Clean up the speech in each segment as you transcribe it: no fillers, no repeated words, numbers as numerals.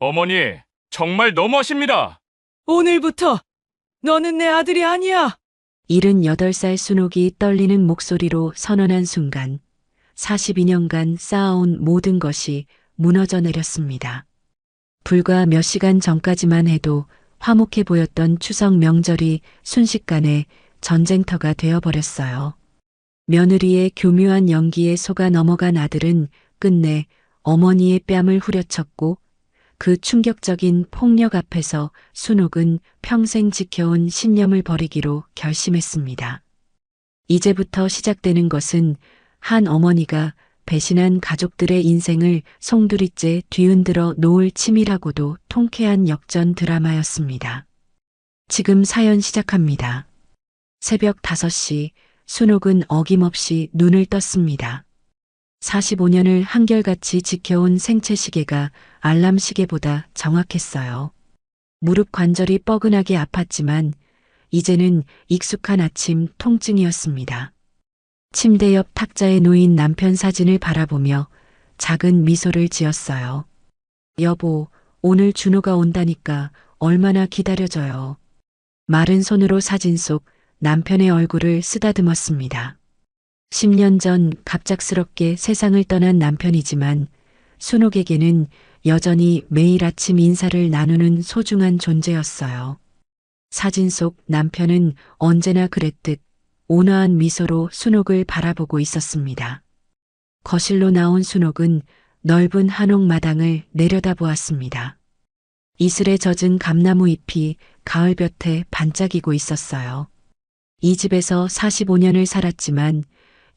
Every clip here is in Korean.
어머니, 정말 너무하십니다. 오늘부터 너는 내 아들이 아니야. 78살 순옥이 떨리는 목소리로 선언한 순간 42년간 쌓아온 모든 것이 무너져 내렸습니다. 불과 몇 시간 전까지만 해도 화목해 보였던 추석 명절이 순식간에 전쟁터가 되어버렸어요. 며느리의 교묘한 연기에 속아 넘어간 아들은 끝내 어머니의 뺨을 후려쳤고 그 충격적인 폭력 앞에서 순옥은 평생 지켜온 신념을 버리기로 결심했습니다. 이제부터 시작되는 것은 한 어머니가 배신한 가족들의 인생을 송두리째 뒤흔들어 놓을 치밀하고도 통쾌한 역전 드라마였습니다. 지금 사연 시작합니다. 새벽 5시 순옥은 어김없이 눈을 떴습니다. 45년을 한결같이 지켜온 생체 시계가 알람 시계보다 정확했어요. 무릎 관절이 뻐근하게 아팠지만 이제는 익숙한 아침 통증이었습니다. 침대 옆 탁자에 놓인 남편 사진을 바라보며 작은 미소를 지었어요. 여보, 오늘 준호가 온다니까 얼마나 기다려져요. 마른 손으로 사진 속 남편의 얼굴을 쓰다듬었습니다. 10년 전 갑작스럽게 세상을 떠난 남편이지만 순옥에게는 여전히 매일 아침 인사를 나누는 소중한 존재였어요. 사진 속 남편은 언제나 그랬듯 온화한 미소로 순옥을 바라보고 있었습니다. 거실로 나온 순옥은 넓은 한옥 마당을 내려다보았습니다. 이슬에 젖은 감나무 잎이 가을볕에 반짝이고 있었어요. 이 집에서 45년을 살았지만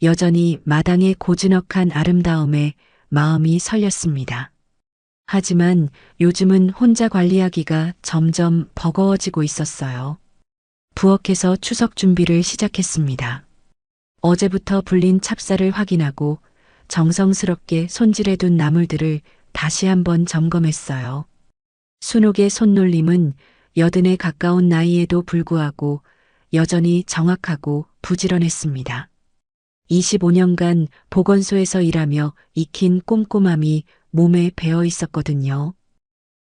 여전히 마당의 고즈넉한 아름다움에 마음이 설렸습니다. 하지만 요즘은 혼자 관리하기가 점점 버거워지고 있었어요. 부엌에서 추석 준비를 시작했습니다. 어제부터 불린 찹쌀을 확인하고 정성스럽게 손질해둔 나물들을 다시 한번 점검했어요. 순옥의 손놀림은 80에 가까운 나이에도 불구하고 여전히 정확하고 부지런했습니다. 25년간 보건소에서 일하며 익힌 꼼꼼함이 몸에 배어 있었거든요.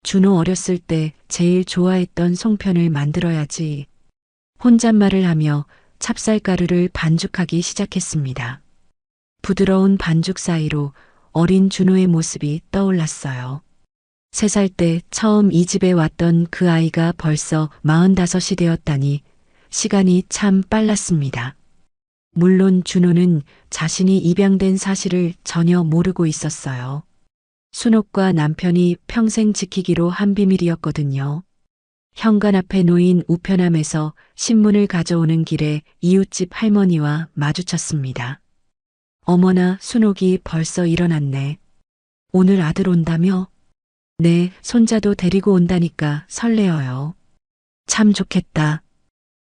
준호 어렸을 때 제일 좋아했던 송편을 만들어야지. 혼잣말을 하며 찹쌀가루를 반죽하기 시작했습니다. 부드러운 반죽 사이로 어린 준호의 모습이 떠올랐어요. 3살 때 처음 이 집에 왔던 그 아이가 벌써 45이 되었다니 시간이 참 빨랐습니다. 물론 준호는 자신이 입양된 사실을 전혀 모르고 있었어요. 순옥과 남편이 평생 지키기로 한 비밀이었거든요. 현관 앞에 놓인 우편함에서 신문을 가져오는 길에 이웃집 할머니와 마주쳤습니다. 어머나, 순옥이 벌써 일어났네. 오늘 아들 온다며? 네, 손자도 데리고 온다니까 설레어요. 참 좋겠다.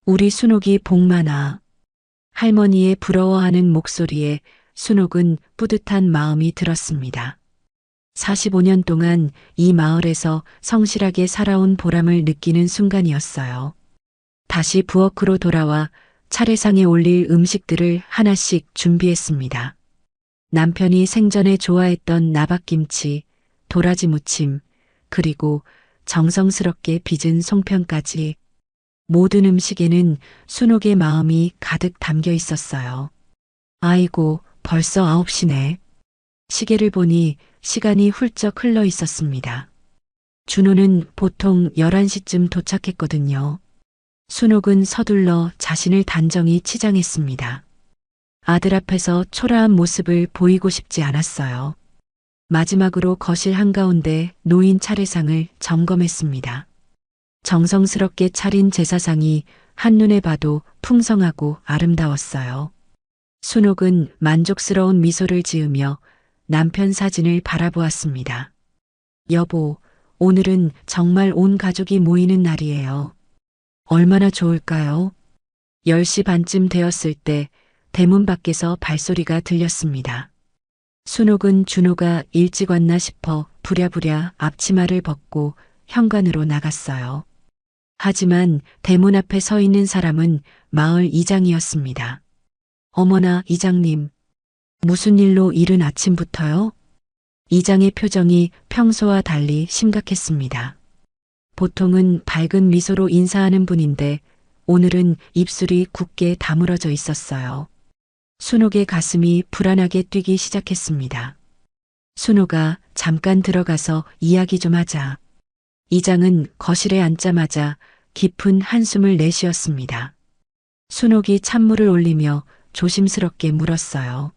우리 순옥이 복 많아. 할머니의 부러워하는 목소리에 순옥은 뿌듯한 마음이 들었습니다. 45년 동안 이 마을에서 성실하게 살아온 보람을 느끼는 순간이었어요. 다시 부엌으로 돌아와 차례상에 올릴 음식들을 하나씩 준비했습니다. 남편이 생전에 좋아했던 나박김치, 도라지 무침, 그리고 정성스럽게 빚은 송편까지. 모든 음식에는 순옥의 마음이 가득 담겨 있었어요. 아이고, 벌써 9시네. 시계를 보니 시간이 훌쩍 흘러 있었습니다. 준호는 보통 11시쯤 도착했거든요. 순옥은 서둘러 자신을 단정히 치장했습니다. 아들 앞에서 초라한 모습을 보이고 싶지 않았어요. 마지막으로 거실 한가운데 놓인 차례상을 점검했습니다. 정성스럽게 차린 제사상이 한눈에 봐도 풍성하고 아름다웠어요. 순옥은 만족스러운 미소를 지으며 남편 사진을 바라보았습니다. 여보, 오늘은 정말 온 가족이 모이는 날이에요. 얼마나 좋을까요? 10시 반쯤 되었을 때 대문 밖에서 발소리가 들렸습니다. 순옥은 준호가 일찍 왔나 싶어 부랴부랴 앞치마를 벗고 현관으로 나갔어요. 하지만 대문 앞에 서 있는 사람은 마을 이장이었습니다. 어머나, 이장님. 무슨 일로 이른 아침부터요? 이장의 표정이 평소와 달리 심각했습니다. 보통은 밝은 미소로 인사하는 분인데 오늘은 입술이 굳게 다물어져 있었어요. 순옥의 가슴이 불안하게 뛰기 시작했습니다. 순옥아, 잠깐 들어가서 이야기 좀 하자. 이장은 거실에 앉자마자 깊은 한숨을 내쉬었습니다. 순옥이 찬물을 올리며 조심스럽게 물었어요.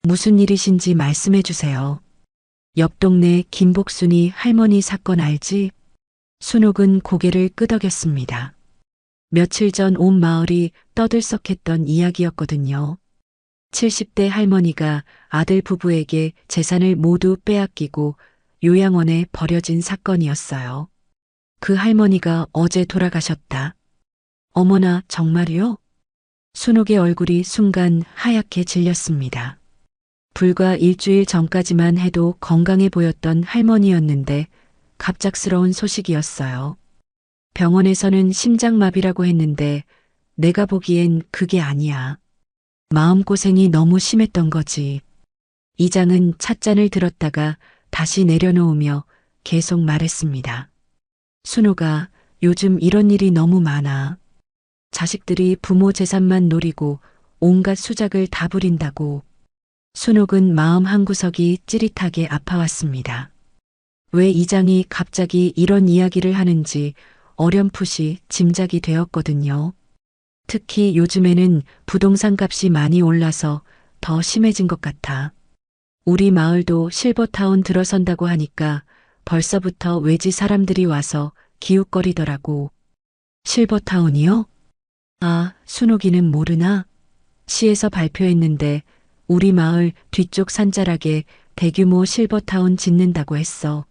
무슨 일이신지 말씀해 주세요. 옆 동네 김복순이 할머니 사건 알지? 순옥은 고개를 끄덕였습니다. 며칠 전 온 마을이 떠들썩했던 이야기였거든요. 70대 할머니가 아들 부부에게 재산을 모두 빼앗기고 요양원에 버려진 사건이었어요. 그 할머니가 어제 돌아가셨다. 어머나, 정말이요? 순옥의 얼굴이 순간 하얗게 질렸습니다. 불과 일주일 전까지만 해도 건강해 보였던 할머니였는데 갑작스러운 소식이었어요. 병원에서는 심장마비라고 했는데 내가 보기엔 그게 아니야. 마음고생이 너무 심했던 거지. 이장은 찻잔을 들었다가 다시 내려놓으며 계속 말했습니다. 순옥아, 요즘 이런 일이 너무 많아. 자식들이 부모 재산만 노리고 온갖 수작을 다 부린다고. 순옥은 마음 한구석이 찌릿하게 아파왔습니다. 왜 이장이 갑자기 이런 이야기를 하는지 어렴풋이 짐작이 되었거든요. 특히 요즘에는 부동산 값이 많이 올라서 더 심해진 것 같아. 우리 마을도 실버타운 들어선다고 하니까 벌써부터 외지 사람들이 와서 기웃거리더라고. 실버타운이요? 아, 순옥이는 모르나? 시에서 발표했는데 우리 마을 뒤쪽 산자락에 대규모 실버타운 짓는다고 했어.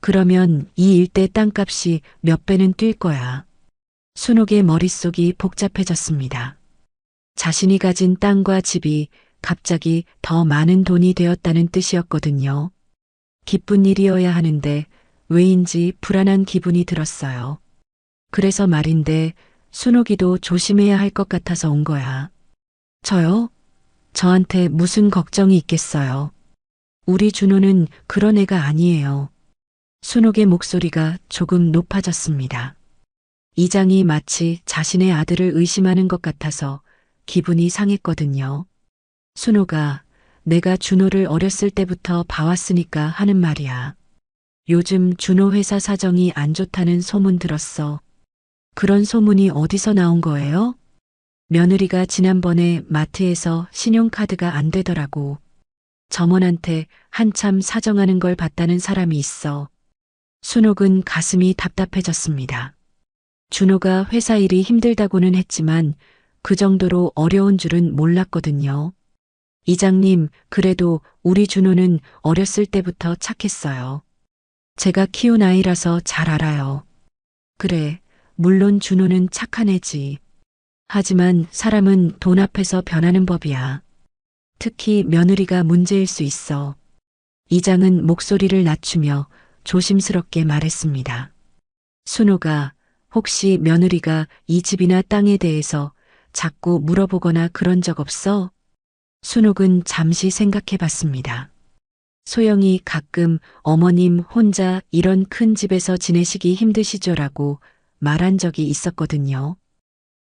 그러면 이 일대 땅값이 몇 배는 뛸 거야. 순옥의 머릿속이 복잡해졌습니다. 자신이 가진 땅과 집이 갑자기 더 많은 돈이 되었다는 뜻이었거든요. 기쁜 일이어야 하는데 왜인지 불안한 기분이 들었어요. 그래서 말인데 순옥이도 조심해야 할 것 같아서 온 거야. 저요? 저한테 무슨 걱정이 있겠어요. 우리 준호는 그런 애가 아니에요. 순옥의 목소리가 조금 높아졌습니다. 이장이 마치 자신의 아들을 의심하는 것 같아서 기분이 상했거든요. 순옥아, 내가 준호를 어렸을 때부터 봐왔으니까 하는 말이야. 요즘 준호 회사 사정이 안 좋다는 소문 들었어. 그런 소문이 어디서 나온 거예요? 며느리가 지난번에 마트에서 신용카드가 안 되더라고. 점원한테 한참 사정하는 걸 봤다는 사람이 있어. 순옥은 가슴이 답답해졌습니다. 준호가 회사 일이 힘들다고는 했지만 그 정도로 어려운 줄은 몰랐거든요. 이장님, 그래도 우리 준호는 어렸을 때부터 착했어요. 제가 키운 아이라서 잘 알아요. 그래, 물론 준호는 착한 애지. 하지만 사람은 돈 앞에서 변하는 법이야. 특히 며느리가 문제일 수 있어. 이장은 목소리를 낮추며 조심스럽게 말했습니다. 순호가, 혹시 며느리가 이 집이나 땅에 대해서 자꾸 물어보거나 그런 적 없어? 순옥은 잠시 생각해 봤습니다. 소영이 가끔 어머님 혼자 이런 큰 집에서 지내시기 힘드시죠라고 말한 적이 있었거든요.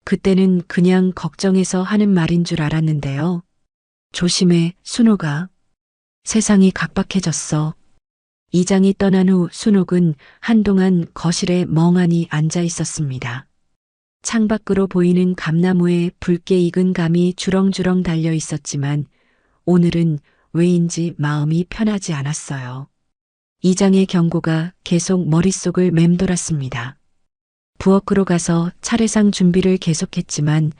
그때는 그냥 걱정해서 하는 말인 줄 알았는데요. 조심해, 순옥아. 세상이 각박해졌어. 이장이 떠난 후 순옥은 한동안 거실에 멍하니 앉아 있었습니다. 창밖으로 보이는 감나무에 붉게 익은 감이 주렁주렁 달려 있었지만 오늘은 왜인지 마음이 편하지 않았어요. 이장의 경고가 계속 머릿속을 맴돌았습니다. 부엌으로 가서 차례상 준비를 계속했지만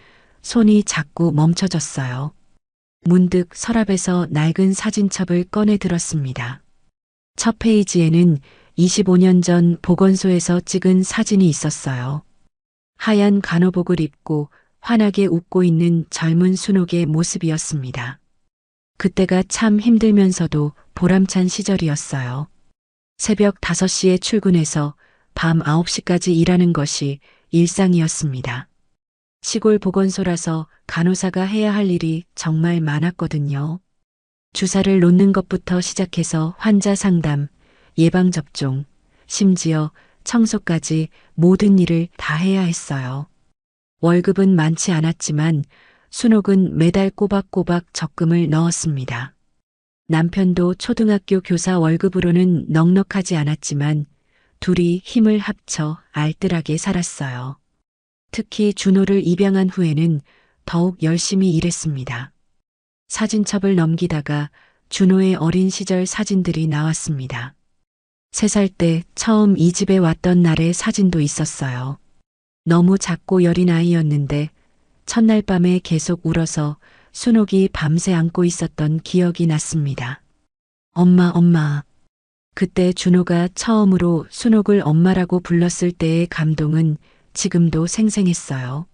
손이 자꾸 멈춰졌어요. 문득 서랍에서 낡은 사진첩을 꺼내 들었습니다. 첫 페이지에는 25년 전 보건소에서 찍은 사진이 있었어요. 하얀 간호복을 입고 환하게 웃고 있는 젊은 순옥의 모습이었습니다. 그때가 참 힘들면서도 보람찬 시절이었어요. 새벽 5시에 출근해서 밤 9시까지 일하는 것이 일상이었습니다. 시골 보건소라서 간호사가 해야 할 일이 정말 많았거든요. 주사를 놓는 것부터 시작해서 환자 상담, 예방접종, 심지어 청소까지 모든 일을 다 해야 했어요. 월급은 많지 않았지만 순옥은 매달 꼬박꼬박 적금을 넣었습니다. 남편도 초등학교 교사 월급으로는 넉넉하지 않았지만 둘이 힘을 합쳐 알뜰하게 살았어요. 특히 준호를 입양한 후에는 더욱 열심히 일했습니다. 사진첩을 넘기다가 준호의 어린 시절 사진들이 나왔습니다. 3살 때 처음 이 집에 왔던 날의 사진도 있었어요. 너무 작고 여린 아이였는데 첫날 밤에 계속 울어서 순옥이 밤새 안고 있었던 기억이 났습니다. 엄마, 엄마. 그때 준호가 처음으로 순옥을 엄마라고 불렀을 때의 감동은 지금도 생생했어요.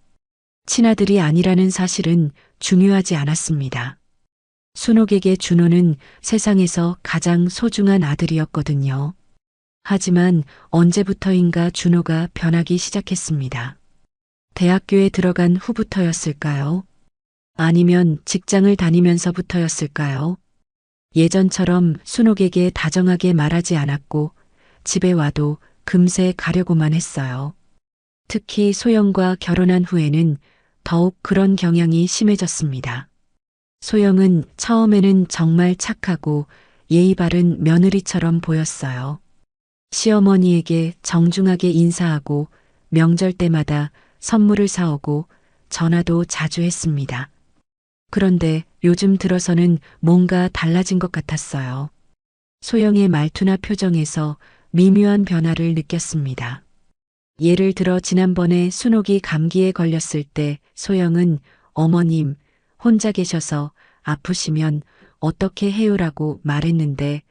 친아들이 아니라는 사실은 중요하지 않았습니다. 순옥에게 준호는 세상에서 가장 소중한 아들이었거든요. 하지만 언제부터인가 준호가 변하기 시작했습니다. 대학교에 들어간 후부터였을까요? 아니면 직장을 다니면서부터였을까요? 예전처럼 순옥에게 다정하게 말하지 않았고 집에 와도 금세 가려고만 했어요. 특히 소영과 결혼한 후에는 더욱 그런 경향이 심해졌습니다. 소영은 처음에는 정말 착하고 예의 바른 며느리처럼 보였어요. 시어머니에게 정중하게 인사하고 명절 때마다 선물을 사오고 전화도 자주 했습니다. 그런데 요즘 들어서는 뭔가 달라진 것 같았어요. 소영의 말투나 표정에서 미묘한 변화를 느꼈습니다. 예를 들어 지난번에 순옥이 감기에 걸렸을 때 소영은 어머님, 혼자 계셔서 아프시면 어떻게 해요라고 말했는데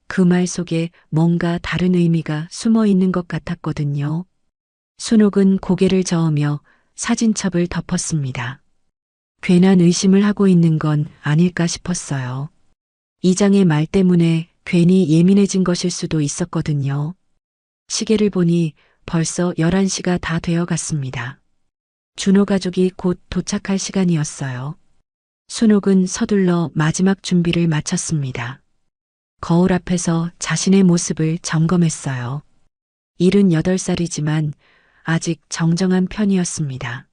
그 말 속에 뭔가 다른 의미가 숨어 있는 것 같았거든요. 순옥은 고개를 저으며 사진첩을 덮었습니다. 괜한 의심을 하고 있는 건 아닐까 싶었어요. 이장의 말 때문에 괜히 예민해진 것일 수도 있었거든요. 시계를 보니 벌써 11시가 다 되어 갔습니다. 준호 가족이 곧 도착할 시간이었어요. 순옥은 서둘러 마지막 준비를 마쳤습니다. 거울 앞에서 자신의 모습을 점검했어요. 78살이지만 아직 정정한 편이었습니다.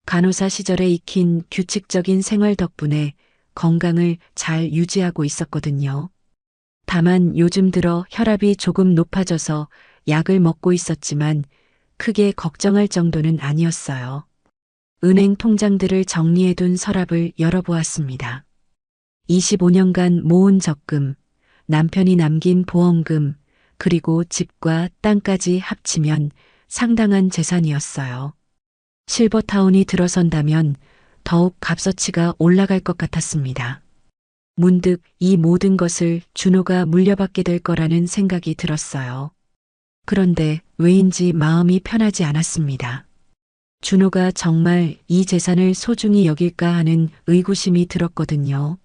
간호사 시절에 익힌 규칙적인 생활 덕분에 건강을 잘 유지하고 있었거든요. 다만 요즘 들어 혈압이 조금 높아져서 약을 먹고 있었지만 크게 걱정할 정도는 아니었어요. 은행 통장들을 정리해둔 서랍을 열어보았습니다. 25년간 모은 적금, 남편이 남긴 보험금, 그리고 집과 땅까지 합치면 상당한 재산이었어요. 실버타운이 들어선다면 더욱 값어치가 올라갈 것 같았습니다. 문득 이 모든 것을 준호가 물려받게 될 거라는 생각이 들었어요. 그런데 왜인지 마음이 편하지 않았습니다. 준호가 정말 이 재산을 소중히 여길까 하는 의구심이 들었거든요.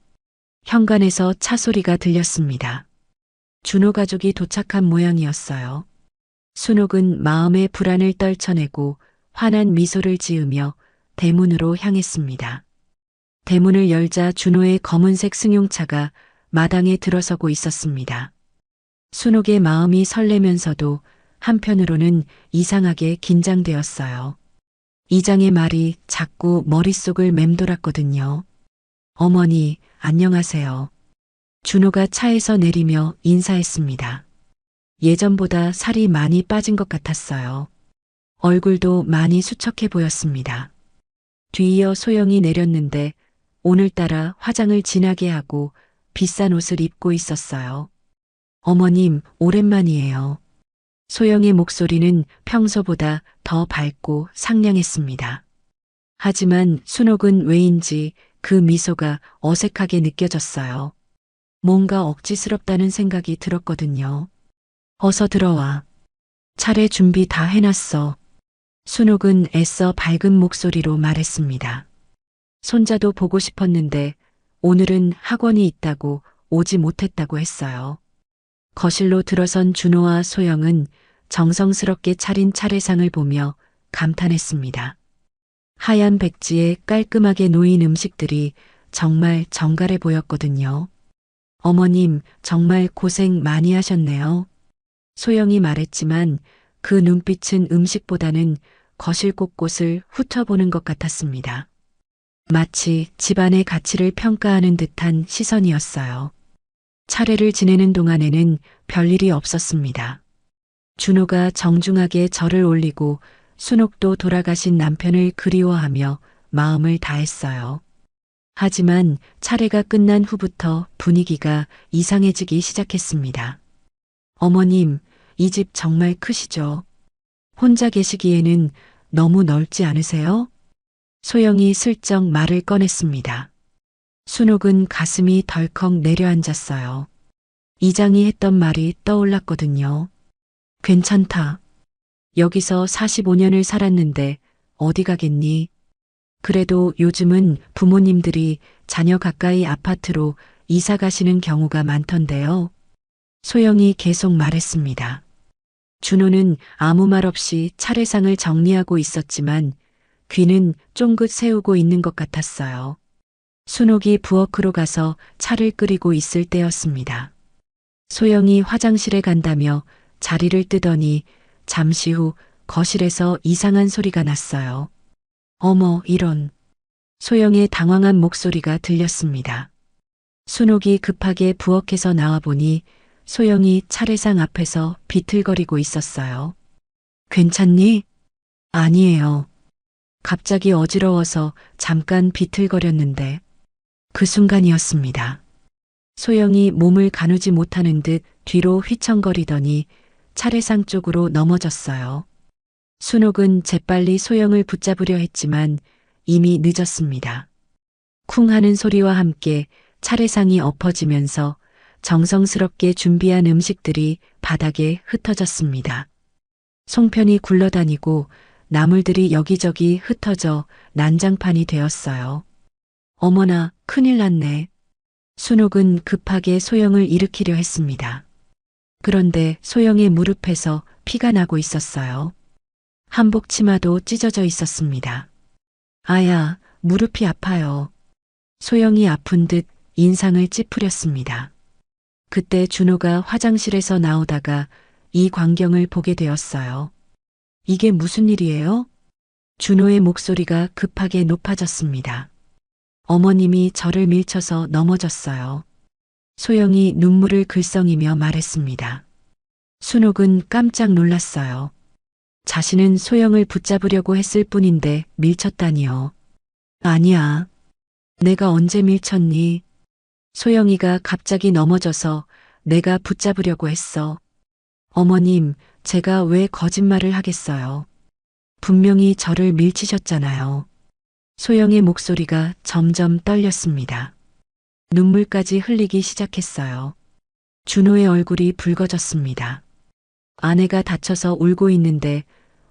현관에서 차 소리가 들렸습니다. 준호 가족이 도착한 모양이었어요. 순옥은 마음의 불안을 떨쳐내고 환한 미소를 지으며 대문으로 향했습니다. 대문을 열자 준호의 검은색 승용차가 마당에 들어서고 있었습니다. 순옥의 마음이 설레면서도 한편으로는 이상하게 긴장되었어요. 이장의 말이 자꾸 머릿속을 맴돌았거든요. 어머니, 안녕하세요. 준호가 차에서 내리며 인사했습니다. 예전보다 살이 많이 빠진 것 같았어요. 얼굴도 많이 수척해 보였습니다. 뒤이어 소영이 내렸는데 오늘따라 화장을 진하게 하고 비싼 옷을 입고 있었어요. 어머님, 오랜만이에요. 소영의 목소리는 평소보다 더 밝고 상냥했습니다. 하지만 순옥은 왜인지 그 미소가 어색하게 느껴졌어요. 뭔가 억지스럽다는 생각이 들었거든요. 어서 들어와. 차례 준비 다 해놨어. 순옥은 애써 밝은 목소리로 말했습니다. 손자도 보고 싶었는데 오늘은 학원이 있다고 오지 못했다고 했어요. 거실로 들어선 준호와 소영은 정성스럽게 차린 차례상을 보며 감탄했습니다. 하얀 백지에 깔끔하게 놓인 음식들이 정말 정갈해 보였거든요. 어머님, 정말 고생 많이 하셨네요. 소영이 말했지만 그 눈빛은 음식보다는 거실 곳곳을 훑어보는 것 같았습니다. 마치 집안의 가치를 평가하는 듯한 시선이었어요. 차례를 지내는 동안에는 별일이 없었습니다. 준호가 정중하게 절을 올리고 순옥도 돌아가신 남편을 그리워하며 마음을 다했어요. 하지만 차례가 끝난 후부터 분위기가 이상해지기 시작했습니다. 어머님, 이 집 정말 크시죠? 혼자 계시기에는 너무 넓지 않으세요? 소영이 슬쩍 말을 꺼냈습니다. 순옥은 가슴이 덜컥 내려앉았어요. 이장이 했던 말이 떠올랐거든요. 괜찮다. 여기서 45년을 살았는데 어디 가겠니? 그래도 요즘은 부모님들이 자녀 가까이 아파트로 이사 가시는 경우가 많던데요. 소영이 계속 말했습니다. 준호는 아무 말 없이 차례상을 정리하고 있었지만 귀는 쫑긋 세우고 있는 것 같았어요. 순옥이 부엌으로 가서 차를 끓이고 있을 때였습니다. 소영이 화장실에 간다며 자리를 뜨더니 잠시 후 거실에서 이상한 소리가 났어요. 어머, 이런. 소영의 당황한 목소리가 들렸습니다. 순옥이 급하게 부엌에서 나와보니 소영이 차례상 앞에서 비틀거리고 있었어요. 괜찮니? 아니에요. 갑자기 어지러워서 잠깐 비틀거렸는데 그 순간이었습니다. 소영이 몸을 가누지 못하는 듯 뒤로 휘청거리더니 차례상 쪽으로 넘어졌어요. 순옥은 재빨리 소영을 붙잡으려 했지만 이미 늦었습니다. 쿵 하는 소리와 함께 차례상이 엎어지면서 정성스럽게 준비한 음식들이 바닥에 흩어졌습니다. 송편이 굴러다니고 나물들이 여기저기 흩어져 난장판이 되었어요. 어머나, 큰일 났네. 순옥은 급하게 소영을 일으키려 했습니다. 그런데 소영의 무릎에서 피가 나고 있었어요. 한복 치마도 찢어져 있었습니다. 아야, 무릎이 아파요. 소영이 아픈 듯 인상을 찌푸렸습니다. 그때 준호가 화장실에서 나오다가 이 광경을 보게 되었어요. 이게 무슨 일이에요? 준호의 목소리가 급하게 높아졌습니다. 어머님이 저를 밀쳐서 넘어졌어요. 소영이 눈물을 글썽이며 말했습니다. 순옥은 깜짝 놀랐어요. 자신은 소영을 붙잡으려고 했을 뿐인데 밀쳤다니요. 아니야. 내가 언제 밀쳤니? 소영이가 갑자기 넘어져서 내가 붙잡으려고 했어. 어머님, 제가 왜 거짓말을 하겠어요. 분명히 저를 밀치셨잖아요. 소영의 목소리가 점점 떨렸습니다. 눈물까지 흘리기 시작했어요. 준호의 얼굴이 붉어졌습니다. 아내가 다쳐서 울고 있는데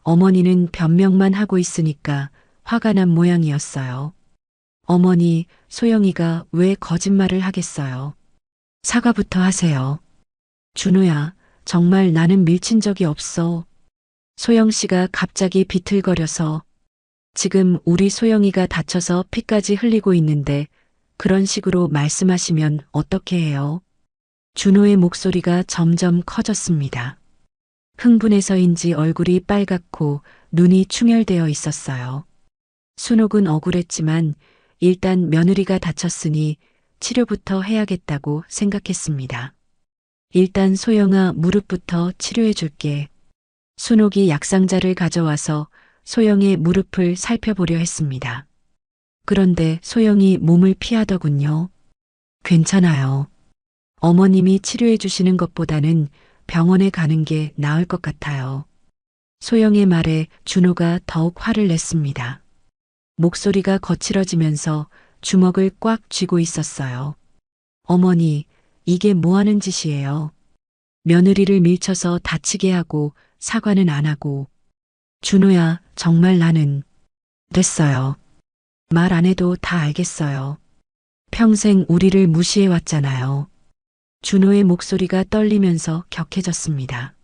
어머니는 변명만 하고 있으니까 화가 난 모양이었어요. 어머니, 소영이가 왜 거짓말을 하겠어요? 사과부터 하세요. 준호야, 정말 나는 밀친 적이 없어. 소영 씨가 갑자기 비틀거려서 지금 우리 소영이가 다쳐서 피까지 흘리고 있는데 그런 식으로 말씀하시면 어떻게 해요? 준호의 목소리가 점점 커졌습니다. 흥분해서인지 얼굴이 빨갛고 눈이 충혈되어 있었어요. 순옥은 억울했지만 일단 며느리가 다쳤으니 치료부터 해야겠다고 생각했습니다. 일단 소영아, 무릎부터 치료해 줄게. 순옥이 약상자를 가져와서 소영의 무릎을 살펴보려 했습니다. 그런데 소영이 몸을 피하더군요. 괜찮아요. 어머님이 치료해 주시는 것보다는 병원에 가는 게 나을 것 같아요. 소영의 말에 준호가 더욱 화를 냈습니다. 목소리가 거칠어지면서 주먹을 꽉 쥐고 있었어요. 어머니, 이게 뭐 하는 짓이에요? 며느리를 밀쳐서 다치게 하고 사과는 안 하고. 준호야, 정말 나는. 됐어요. 말 안 해도 다 알겠어요. 평생 우리를 무시해 왔잖아요. 준호의 목소리가 떨리면서 격해졌습니다.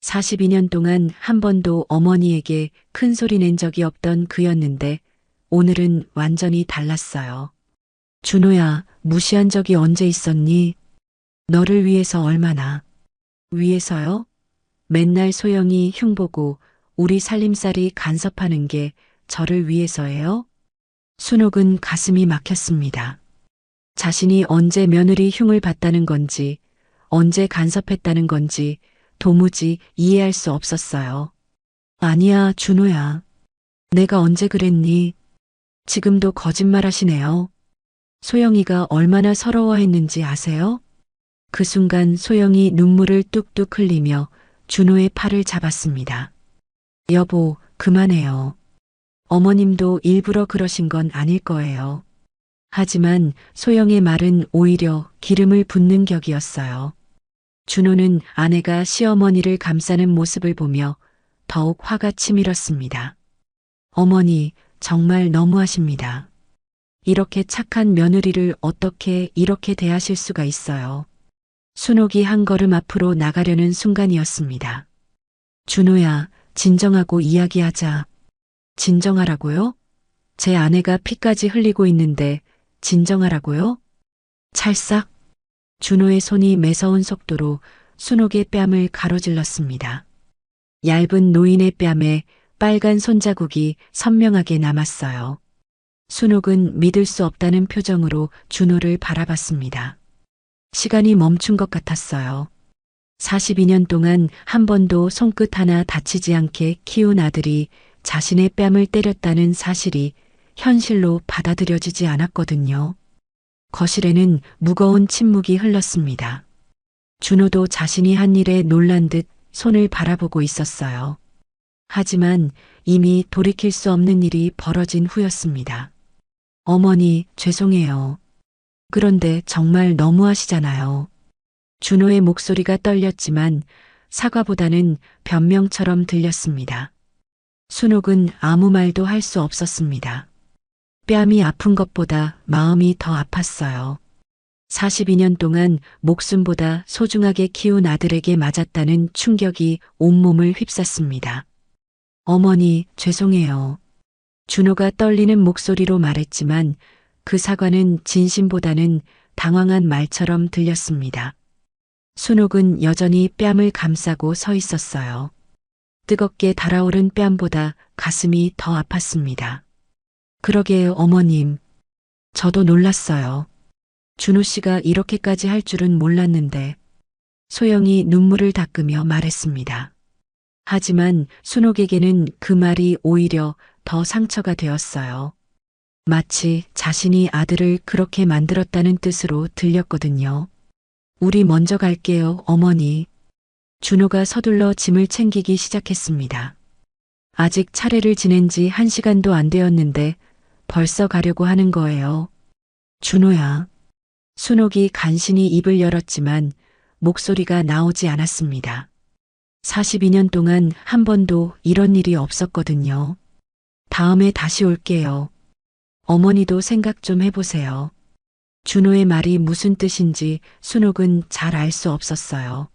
42년 동안 한 번도 어머니에게 큰 소리 낸 적이 없던 그였는데 오늘은 완전히 달랐어요. 준호야, 무시한 적이 언제 있었니? 너를 위해서 얼마나. 위해서요? 맨날 소영이 흉보고 우리 살림살이 간섭하는 게 저를 위해서예요? 순옥은 가슴이 막혔습니다. 자신이 언제 며느리 흉을 봤다는 건지, 언제 간섭했다는 건지 도무지 이해할 수 없었어요. 아니야, 준호야. 내가 언제 그랬니? 지금도 거짓말 하시네요. 소영이가 얼마나 서러워했는지 아세요? 그 순간 소영이 눈물을 뚝뚝 흘리며 준호의 팔을 잡았습니다. 여보, 그만해요. 어머님도 일부러 그러신 건 아닐 거예요. 하지만 소영의 말은 오히려 기름을 붓는 격이었어요. 준호는 아내가 시어머니를 감싸는 모습을 보며 더욱 화가 치밀었습니다. 어머니, 정말 너무하십니다. 이렇게 착한 며느리를 어떻게 이렇게 대하실 수가 있어요. 순옥이 한 걸음 앞으로 나가려는 순간이었습니다. 준호야, 진정하고 이야기하자. 진정하라고요? 제 아내가 피까지 흘리고 있는데 진정하라고요? 찰싹. 준호의 손이 매서운 속도로 순옥의 뺨을 가로질렀습니다. 얇은 노인의 뺨에 빨간 손자국이 선명하게 남았어요. 순옥은 믿을 수 없다는 표정으로 준호를 바라봤습니다. 시간이 멈춘 것 같았어요. 42년 동안 한 번도 손끝 하나 다치지 않게 키운 아들이 자신의 뺨을 때렸다는 사실이 현실로 받아들여지지 않았거든요. 거실에는 무거운 침묵이 흘렀습니다. 준호도 자신이 한 일에 놀란 듯 손을 바라보고 있었어요. 하지만 이미 돌이킬 수 없는 일이 벌어진 후였습니다. 어머니, 죄송해요. 그런데 정말 너무하시잖아요. 준호의 목소리가 떨렸지만 사과보다는 변명처럼 들렸습니다. 순옥은 아무 말도 할 수 없었습니다. 뺨이 아픈 것보다 마음이 더 아팠어요. 42년 동안 목숨보다 소중하게 키운 아들에게 맞았다는 충격이 온몸을 휩쌌습니다. 어머니, 죄송해요. 준호가 떨리는 목소리로 말했지만 그 사과는 진심보다는 당황한 말처럼 들렸습니다. 순옥은 여전히 뺨을 감싸고 서 있었어요. 뜨겁게 달아오른 뺨보다 가슴이 더 아팠습니다. 그러게요, 어머님. 저도 놀랐어요. 준호 씨가 이렇게까지 할 줄은 몰랐는데. 소영이 눈물을 닦으며 말했습니다. 하지만 순옥에게는 그 말이 오히려 더 상처가 되었어요. 마치 자신이 아들을 그렇게 만들었다는 뜻으로 들렸거든요. 우리 먼저 갈게요, 어머니. 준호가 서둘러 짐을 챙기기 시작했습니다. 아직 차례를 지낸 지 1시간도 안 되었는데 벌써 가려고 하는 거예요. 준호야. 순옥이 간신히 입을 열었지만 목소리가 나오지 않았습니다. 42년 동안 한 번도 이런 일이 없었거든요. 다음에 다시 올게요. 어머니도 생각 좀 해보세요. 준호의 말이 무슨 뜻인지 순옥은 잘 알 수 없었어요.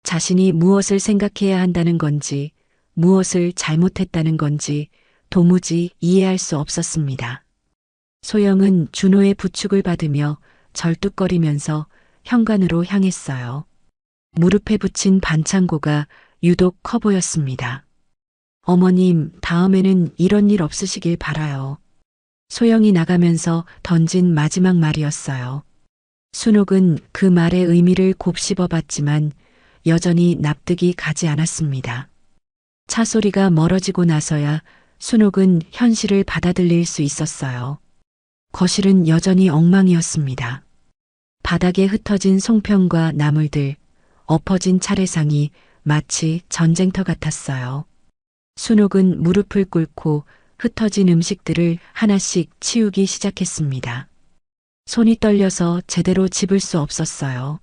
자신이 무엇을 생각해야 한다는 건지, 무엇을 잘못했다는 건지 도무지 이해할 수 없었습니다. 소영은 준호의 부축을 받으며 절뚝거리면서 현관으로 향했어요. 무릎에 붙인 반창고가 유독 커 보였습니다. 어머님, 다음에는 이런 일 없으시길 바라요. 소영이 나가면서 던진 마지막 말이었어요. 순옥은 그 말의 의미를 곱씹어 봤지만 여전히 납득이 가지 않았습니다. 차 소리가 멀어지고 나서야 순옥은 현실을 받아들일 수 있었어요. 거실은 여전히 엉망이었습니다. 바닥에 흩어진 송편과 나물들, 엎어진 차례상이 마치 전쟁터 같았어요. 순옥은 무릎을 꿇고 흩어진 음식들을 하나씩 치우기 시작했습니다. 손이 떨려서 제대로 집을 수 없었어요.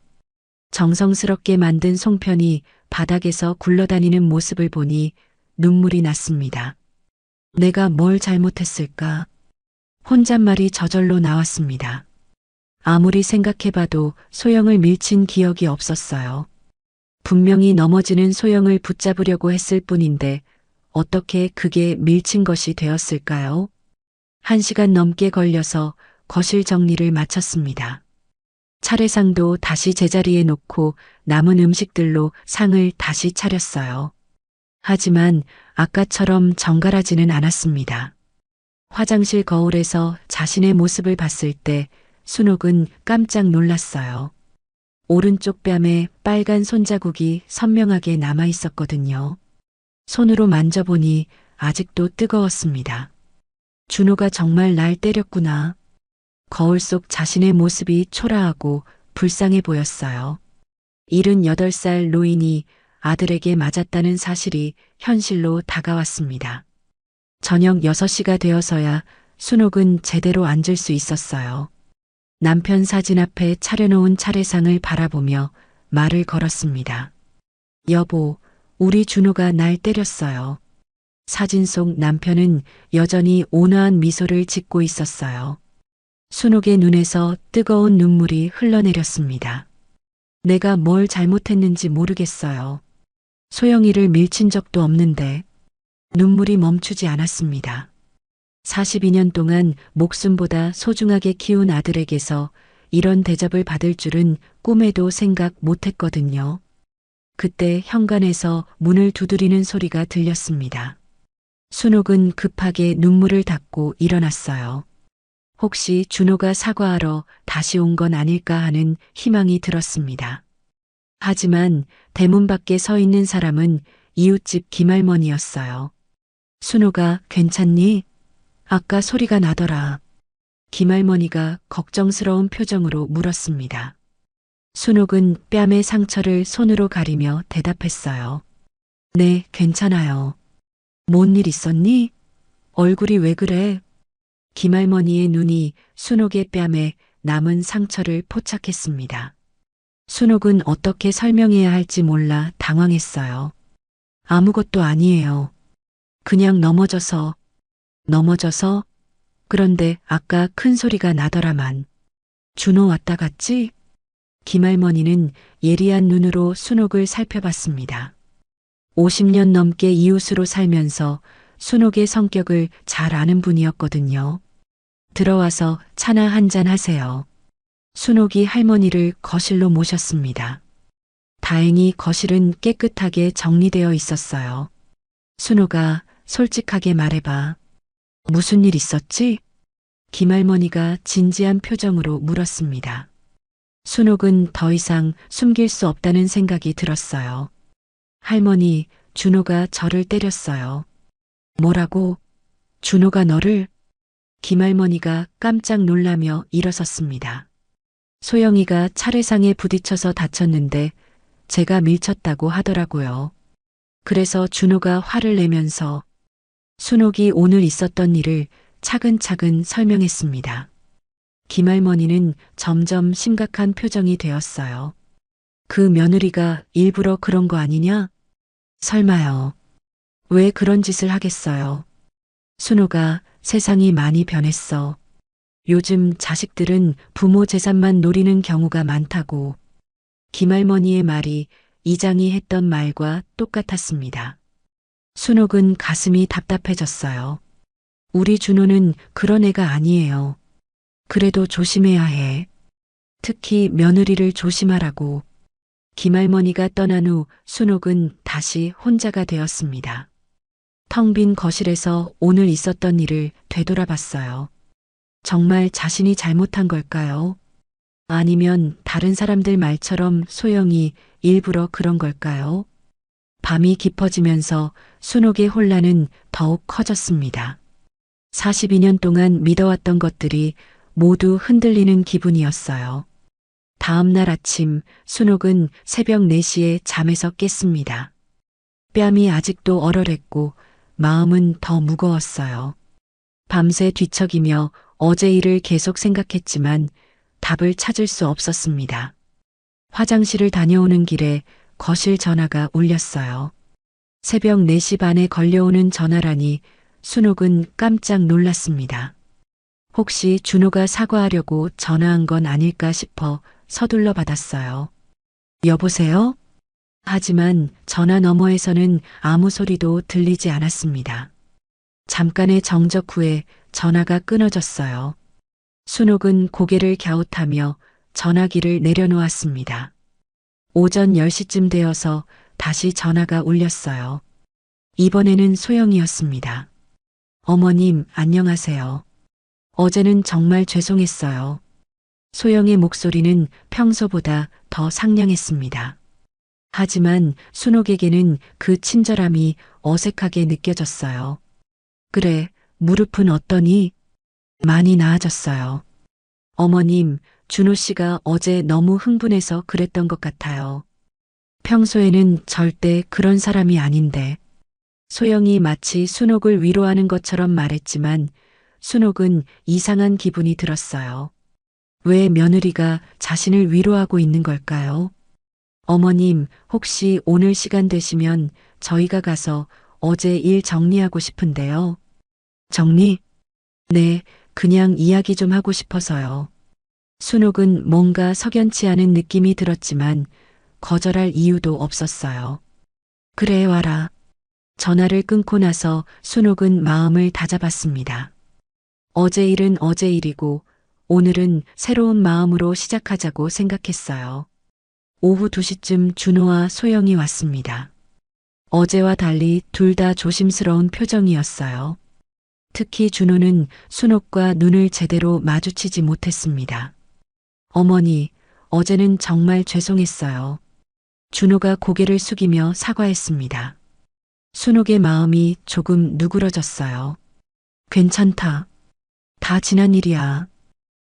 정성스럽게 만든 송편이 바닥에서 굴러다니는 모습을 보니 눈물이 났습니다. 내가 뭘 잘못했을까? 혼잣말이 저절로 나왔습니다. 아무리 생각해봐도 소영을 밀친 기억이 없었어요. 분명히 넘어지는 소영을 붙잡으려고 했을 뿐인데 어떻게 그게 밀친 것이 되었을까요? 1시간 넘게 걸려서 거실 정리를 마쳤습니다. 차례상도 다시 제자리에 놓고 남은 음식들로 상을 다시 차렸어요. 하지만 아까처럼 정갈하지는 않았습니다. 화장실 거울에서 자신의 모습을 봤을 때 순옥은 깜짝 놀랐어요. 오른쪽 뺨에 빨간 손자국이 선명하게 남아 있었거든요. 손으로 만져보니 아직도 뜨거웠습니다. 준호가 정말 날 때렸구나. 거울 속 자신의 모습이 초라하고 불쌍해 보였어요. 78살 노인이 아들에게 맞았다는 사실이 현실로 다가왔습니다. 저녁 6시가 되어서야 순옥은 제대로 앉을 수 있었어요. 남편 사진 앞에 차려놓은 차례상을 바라보며 말을 걸었습니다. 여보, 우리 준호가 날 때렸어요. 사진 속 남편은 여전히 온화한 미소를 짓고 있었어요. 순옥의 눈에서 뜨거운 눈물이 흘러내렸습니다. 내가 뭘 잘못했는지 모르겠어요. 소영이를 밀친 적도 없는데 눈물이 멈추지 않았습니다. 42년 동안 목숨보다 소중하게 키운 아들에게서 이런 대접을 받을 줄은 꿈에도 생각 못했거든요. 그때 현관에서 문을 두드리는 소리가 들렸습니다. 순옥은 급하게 눈물을 닦고 일어났어요. 혹시 준호가 사과하러 다시 온 건 아닐까 하는 희망이 들었습니다. 하지만 대문 밖에 서 있는 사람은 이웃집 김할머니였어요. 순호가 괜찮니? 아까 소리가 나더라. 김할머니가 걱정스러운 표정으로 물었습니다. 순옥은 뺨의 상처를 손으로 가리며 대답했어요. 네, 괜찮아요. 뭔 일 있었니? 얼굴이 왜 그래? 김할머니의 눈이 순옥의 뺨에 남은 상처를 포착했습니다. 순옥은 어떻게 설명해야 할지 몰라 당황했어요. 아무것도 아니에요. 그냥 넘어져서. 그런데 아까 큰 소리가 나더라만. 준호 왔다 갔지? 김할머니는 예리한 눈으로 순옥을 살펴봤습니다. 50년 넘게 이웃으로 살면서 순옥의 성격을 잘 아는 분이었거든요. 들어와서 차나 한잔 하세요. 순옥이 할머니를 거실로 모셨습니다. 다행히 거실은 깨끗하게 정리되어 있었어요. 순옥아, 솔직하게 말해봐. 무슨 일 있었지? 김할머니가 진지한 표정으로 물었습니다. 순옥은 더 이상 숨길 수 없다는 생각이 들었어요. 할머니, 준호가 저를 때렸어요. 뭐라고? 준호가 너를? 김할머니가 깜짝 놀라며 일어섰습니다. 소영이가 차례상에 부딪혀서 다쳤는데 제가 밀쳤다고 하더라고요. 그래서 준호가 화를 내면서 순옥이 오늘 있었던 일을 차근차근 설명했습니다. 김할머니는 점점 심각한 표정이 되었어요. 그 며느리가 일부러 그런 거 아니냐? 설마요. 왜 그런 짓을 하겠어요? 순호가 세상이 많이 변했어. 요즘 자식들은 부모 재산만 노리는 경우가 많다고. 김할머니의 말이 이장이 했던 말과 똑같았습니다. 순옥은 가슴이 답답해졌어요. 우리 준호는 그런 애가 아니에요. 그래도 조심해야 해. 특히 며느리를 조심하라고. 김할머니가 떠난 후 순옥은 다시 혼자가 되었습니다. 텅 빈 거실에서 오늘 있었던 일을 되돌아봤어요. 정말 자신이 잘못한 걸까요? 아니면 다른 사람들 말처럼 소영이 일부러 그런 걸까요? 밤이 깊어지면서 순옥의 혼란은 더욱 커졌습니다. 42년 동안 믿어왔던 것들이 모두 흔들리는 기분이었어요. 다음 날 아침 순옥은 새벽 4시에 잠에서 깼습니다. 뺨이 아직도 얼얼했고 마음은 더 무거웠어요. 밤새 뒤척이며 어제 일을 계속 생각했지만 답을 찾을 수 없었습니다. 화장실을 다녀오는 길에 거실 전화가 울렸어요. 새벽 4시 반에 걸려오는 전화라니 순옥은 깜짝 놀랐습니다. 혹시 준호가 사과하려고 전화한 건 아닐까 싶어 서둘러 받았어요. 여보세요? 하지만 전화 너머에서는 아무 소리도 들리지 않았습니다. 잠깐의 정적 후에 전화가 끊어졌어요. 순옥은 고개를 갸웃하며 전화기를 내려놓았습니다. 오전 10시쯤 되어서 다시 전화가 울렸어요. 이번에는 소영이었습니다. 어머님, 안녕하세요. 어제는 정말 죄송했어요. 소영의 목소리는 평소보다 더 상냥했습니다. 하지만 순옥에게는 그 친절함이 어색하게 느껴졌어요. 그래, 무릎은 어떠니? 많이 나아졌어요. 어머님, 준호 씨가 어제 너무 흥분해서 그랬던 것 같아요. 평소에는 절대 그런 사람이 아닌데. 소영이 마치 순옥을 위로하는 것처럼 말했지만 순옥은 이상한 기분이 들었어요. 왜 며느리가 자신을 위로하고 있는 걸까요? 어머님, 혹시 오늘 시간 되시면 저희가 가서 어제 일 정리하고 싶은데요. 정리? 네, 그냥 이야기 좀 하고 싶어서요. 순옥은 뭔가 석연치 않은 느낌이 들었지만 거절할 이유도 없었어요. 그래, 와라. 전화를 끊고 나서 순옥은 마음을 다잡았습니다. 어제 일은 어제 일이고 오늘은 새로운 마음으로 시작하자고 생각했어요. 오후 2시쯤 준호와 소영이 왔습니다. 어제와 달리 둘 다 조심스러운 표정이었어요. 특히 준호는 순옥과 눈을 제대로 마주치지 못했습니다. 어머니, 어제는 정말 죄송했어요. 준호가 고개를 숙이며 사과했습니다. 순옥의 마음이 조금 누그러졌어요. 괜찮다. 다 지난 일이야.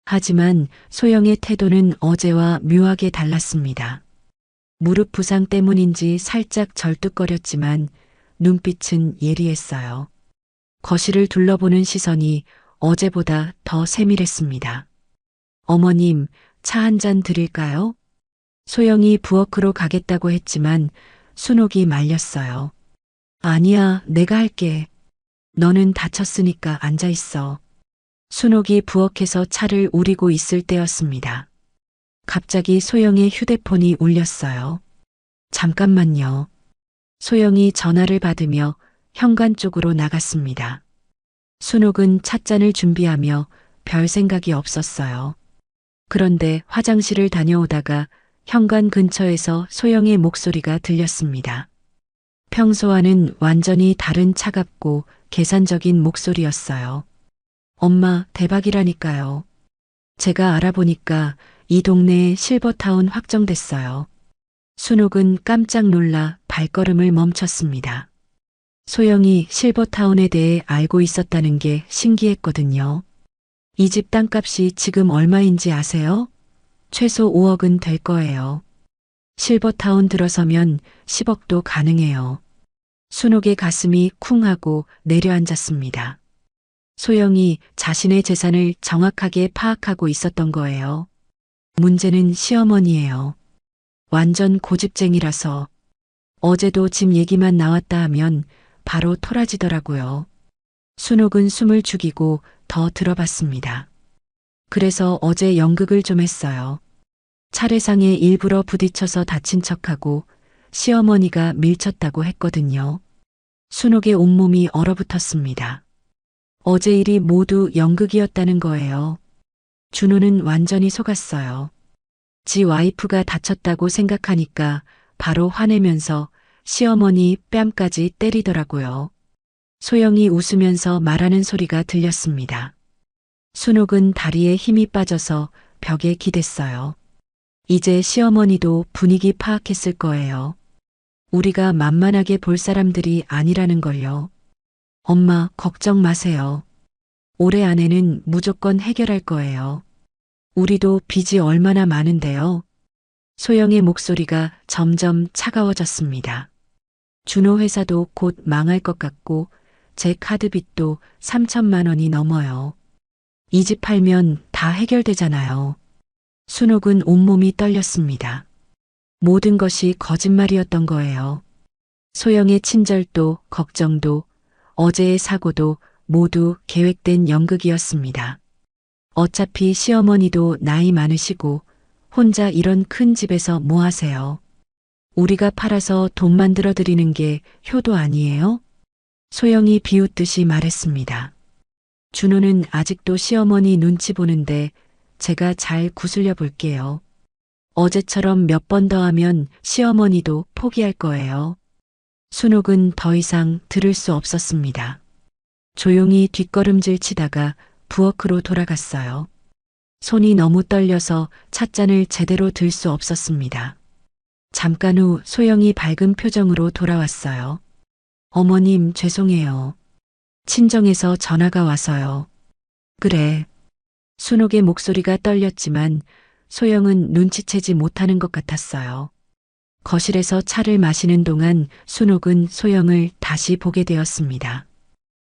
하지만 소영의 태도는 어제와 묘하게 달랐습니다. 무릎 부상 때문인지 살짝 절뚝거렸지만 눈빛은 예리했어요. 거실을 둘러보는 시선이 어제보다 더 세밀했습니다. 어머님, 차 한 잔 드릴까요? 소영이 부엌으로 가겠다고 했지만 순옥이 말렸어요. 아니야, 내가 할게. 너는 다쳤으니까 앉아 있어. 순옥이 부엌에서 차를 우리고 있을 때였습니다. 갑자기 소영의 휴대폰이 울렸어요. 잠깐만요. 소영이 전화를 받으며 현관 쪽으로 나갔습니다. 순옥은 찻잔을 준비하며 별 생각이 없었어요. 그런데 화장실을 다녀오다가 현관 근처에서 소영의 목소리가 들렸습니다. 평소와는 완전히 다른 차갑고 계산적인 목소리였어요. 엄마, 대박이라니까요. 제가 알아보니까 이 동네에 실버타운 확정됐어요. 순옥은 깜짝 놀라 발걸음을 멈췄습니다. 소영이 실버타운에 대해 알고 있었다는 게 신기했거든요. 이 집 땅값이 지금 얼마인지 아세요? 최소 5억은 될 거예요. 실버타운 들어서면 10억도 가능해요. 순옥의 가슴이 쿵 하고 내려앉았습니다. 소영이 자신의 재산을 정확하게 파악하고 있었던 거예요. 문제는 시어머니예요. 완전 고집쟁이라서 어제도 집 얘기만 나왔다 하면 바로 토라지더라고요. 순옥은 숨을 죽이고 더 들어봤습니다. 그래서 어제 연극을 좀 했어요. 차례상에 일부러 부딪혀서 다친 척하고 시어머니가 밀쳤다고 했거든요. 순옥의 온몸이 얼어붙었습니다. 어제 일이 모두 연극이었다는 거예요. 준호는 완전히 속았어요. 지 와이프가 다쳤다고 생각하니까 바로 화내면서 시어머니 뺨까지 때리더라고요. 소영이 웃으면서 말하는 소리가 들렸습니다. 순옥은 다리에 힘이 빠져서 벽에 기댔어요. 이제 시어머니도 분위기 파악했을 거예요. 우리가 만만하게 볼 사람들이 아니라는 걸요. 엄마, 걱정 마세요. 올해 안에는 무조건 해결할 거예요. 우리도 빚이 얼마나 많은데요. 소영의 목소리가 점점 차가워졌습니다. 준호 회사도 곧 망할 것 같고 제 카드빚도 3천만 원이 넘어요. 이 집 팔면 다 해결되잖아요. 순옥은 온몸이 떨렸습니다. 모든 것이 거짓말이었던 거예요. 소영의 친절도 걱정도 어제의 사고도 모두 계획된 연극이었습니다. 어차피 시어머니도 나이 많으시고 혼자 이런 큰 집에서 뭐 하세요? 우리가 팔아서 돈 만들어 드리는 게 효도 아니에요? 소영이 비웃듯이 말했습니다. 준호는 아직도 시어머니 눈치 보는데 제가 잘 구슬려 볼게요. 어제처럼 몇 번 더 하면 시어머니도 포기할 거예요. 순옥은 더 이상 들을 수 없었습니다. 조용히 뒷걸음질 치다가 부엌으로 돌아갔어요. 손이 너무 떨려서 찻잔을 제대로 들 수 없었습니다. 잠깐 후 소영이 밝은 표정으로 돌아왔어요. 어머님, 죄송해요. 친정에서 전화가 와서요. 그래. 순옥의 목소리가 떨렸지만 소영은 눈치채지 못하는 것 같았어요. 거실에서 차를 마시는 동안 순옥은 소영을 다시 보게 되었습니다.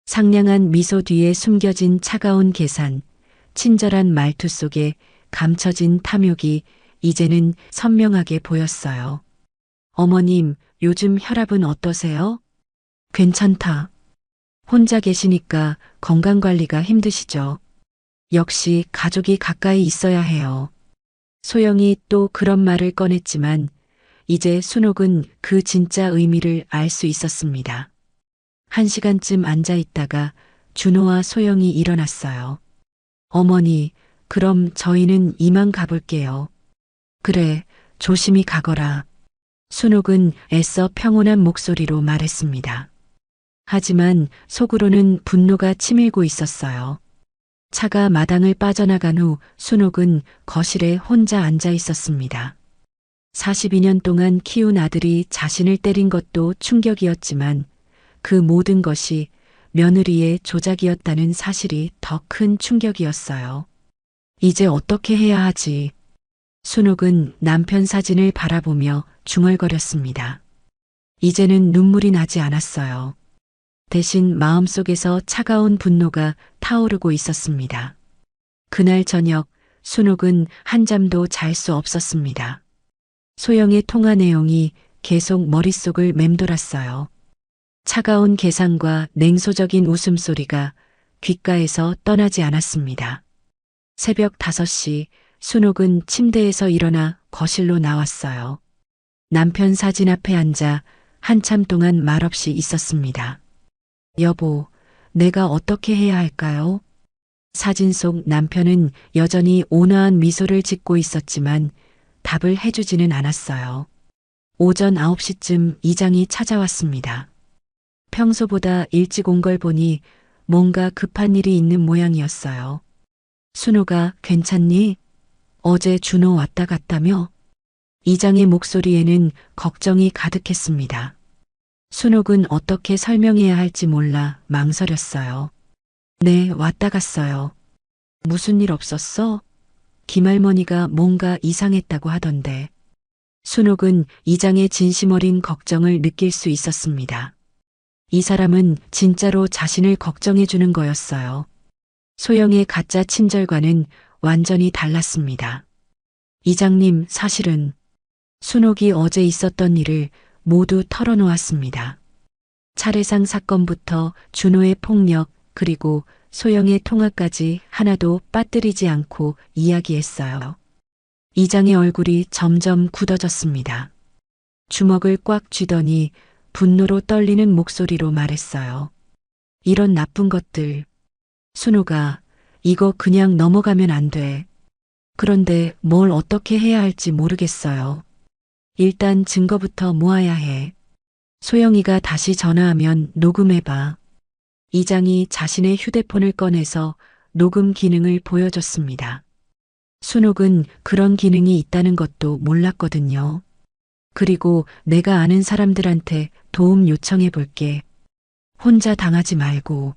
상냥한 미소 뒤에 숨겨진 차가운 계산, 친절한 말투 속에 감춰진 탐욕이 이제는 선명하게 보였어요. 어머님, 요즘 혈압은 어떠세요? 괜찮다. 혼자 계시니까 건강관리가 힘드시죠? 역시 가족이 가까이 있어야 해요. 소영이 또 그런 말을 꺼냈지만 이제 순옥은 그 진짜 의미를 알 수 있었습니다. 1시간쯤 앉아 있다가 준호와 소영이 일어났어요. 어머니, 그럼 저희는 이만 가볼게요. 그래, 조심히 가거라. 순옥은 애써 평온한 목소리로 말했습니다. 하지만 속으로는 분노가 치밀고 있었어요. 차가 마당을 빠져나간 후 순옥은 거실에 혼자 앉아 있었습니다. 42년 동안 키운 아들이 자신을 때린 것도 충격이었지만 그 모든 것이 며느리의 조작이었다는 사실이 더 큰 충격이었어요. 이제 어떻게 해야 하지? 순옥은 남편 사진을 바라보며 중얼거렸습니다. 이제는 눈물이 나지 않았어요. 대신 마음속에서 차가운 분노가 타오르고 있었습니다. 그날 저녁 순옥은 한잠도 잘 수 없었습니다. 소영의 통화 내용이 계속 머릿속을 맴돌았어요. 차가운 계산과 냉소적인 웃음소리가 귓가에서 떠나지 않았습니다. 새벽 5시 순옥은 침대에서 일어나 거실로 나왔어요. 남편 사진 앞에 앉아 한참 동안 말없이 있었습니다. 여보, 내가 어떻게 해야 할까요? 사진 속 남편은 여전히 온화한 미소를 짓고 있었지만 답을 해주지는 않았어요. 오전 9시쯤 이장이 찾아왔습니다. 평소보다 일찍 온 걸 보니 뭔가 급한 일이 있는 모양이었어요. 순호가 괜찮니? 어제 준호 왔다 갔다며? 이장의 목소리에는 걱정이 가득했습니다. 순옥은 어떻게 설명해야 할지 몰라 망설였어요. 네, 왔다 갔어요. 무슨 일 없었어? 김할머니가 뭔가 이상했다고 하던데. 순옥은 이장의 진심 어린 걱정을 느낄 수 있었습니다. 이 사람은 진짜로 자신을 걱정해 주는 거였어요. 소영의 가짜 친절과는 완전히 달랐습니다. 이장님, 사실은 순옥이 어제 있었던 일을 모두 털어놓았습니다. 차례상 사건부터 준호의 폭력 그리고 소영의 통화까지 하나도 빠뜨리지 않고 이야기했어요. 이장의 얼굴이 점점 굳어졌습니다. 주먹을 꽉 쥐더니 분노로 떨리는 목소리로 말했어요. 이런 나쁜 것들. 순호가 이거 그냥 넘어가면 안 돼. 그런데 뭘 어떻게 해야 할지 모르겠어요. 일단 증거부터 모아야 해. 소영이가 다시 전화하면 녹음해봐. 이장이 자신의 휴대폰을 꺼내서 녹음 기능을 보여줬습니다. 순옥은 그런 기능이 있다는 것도 몰랐거든요. 그리고 내가 아는 사람들한테 도움 요청해 볼게. 혼자 당하지 말고.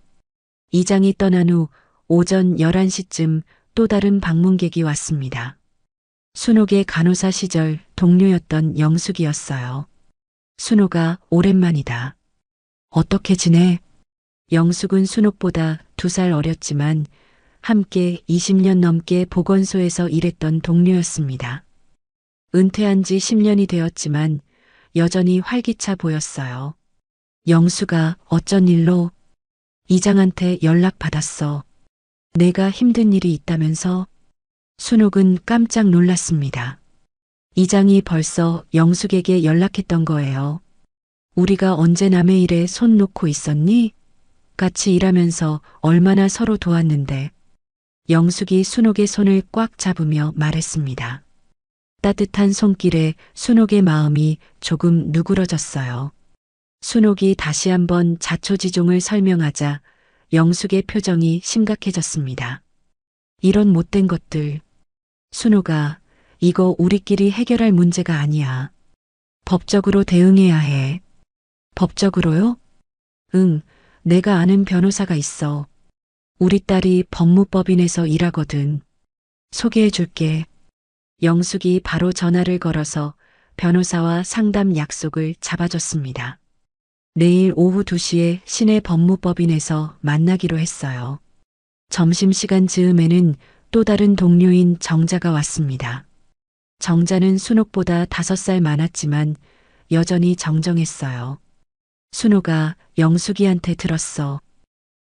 이장이 떠난 후 오전 11시쯤 또 다른 방문객이 왔습니다. 순옥의 간호사 시절 동료였던 영숙이었어요. 순옥아, 오랜만이다. 어떻게 지내? 영숙은 순옥보다 2살 어렸지만 함께 20년 넘게 보건소에서 일했던 동료였습니다. 은퇴한 지 10년이 되었지만 여전히 활기차 보였어요. 영숙아, 어쩐 일로? 이장한테 연락받았어. 내가 힘든 일이 있다면서? 순옥은 깜짝 놀랐습니다. 이장이 벌써 영숙에게 연락했던 거예요. 우리가 언제 남의 일에 손 놓고 있었니? 같이 일하면서 얼마나 서로 도왔는데. 영숙이 순옥의 손을 꽉 잡으며 말했습니다. 따뜻한 손길에 순옥의 마음이 조금 누그러졌어요. 순옥이 다시 한번 자초지종을 설명하자 영숙의 표정이 심각해졌습니다. 이런 못된 것들. 순옥아, 이거 우리끼리 해결할 문제가 아니야. 법적으로 대응해야 해. 법적으로요? 응, 내가 아는 변호사가 있어. 우리 딸이 법무법인에서 일하거든. 소개해 줄게. 영숙이 바로 전화를 걸어서 변호사와 상담 약속을 잡아줬습니다. 내일 오후 2시에 시내 법무법인에서 만나기로 했어요. 점심시간 즈음에는 또 다른 동료인 정자가 왔습니다. 정자는 순옥보다 5살 많았지만 여전히 정정했어요. 순옥아, 영숙이한테 들었어.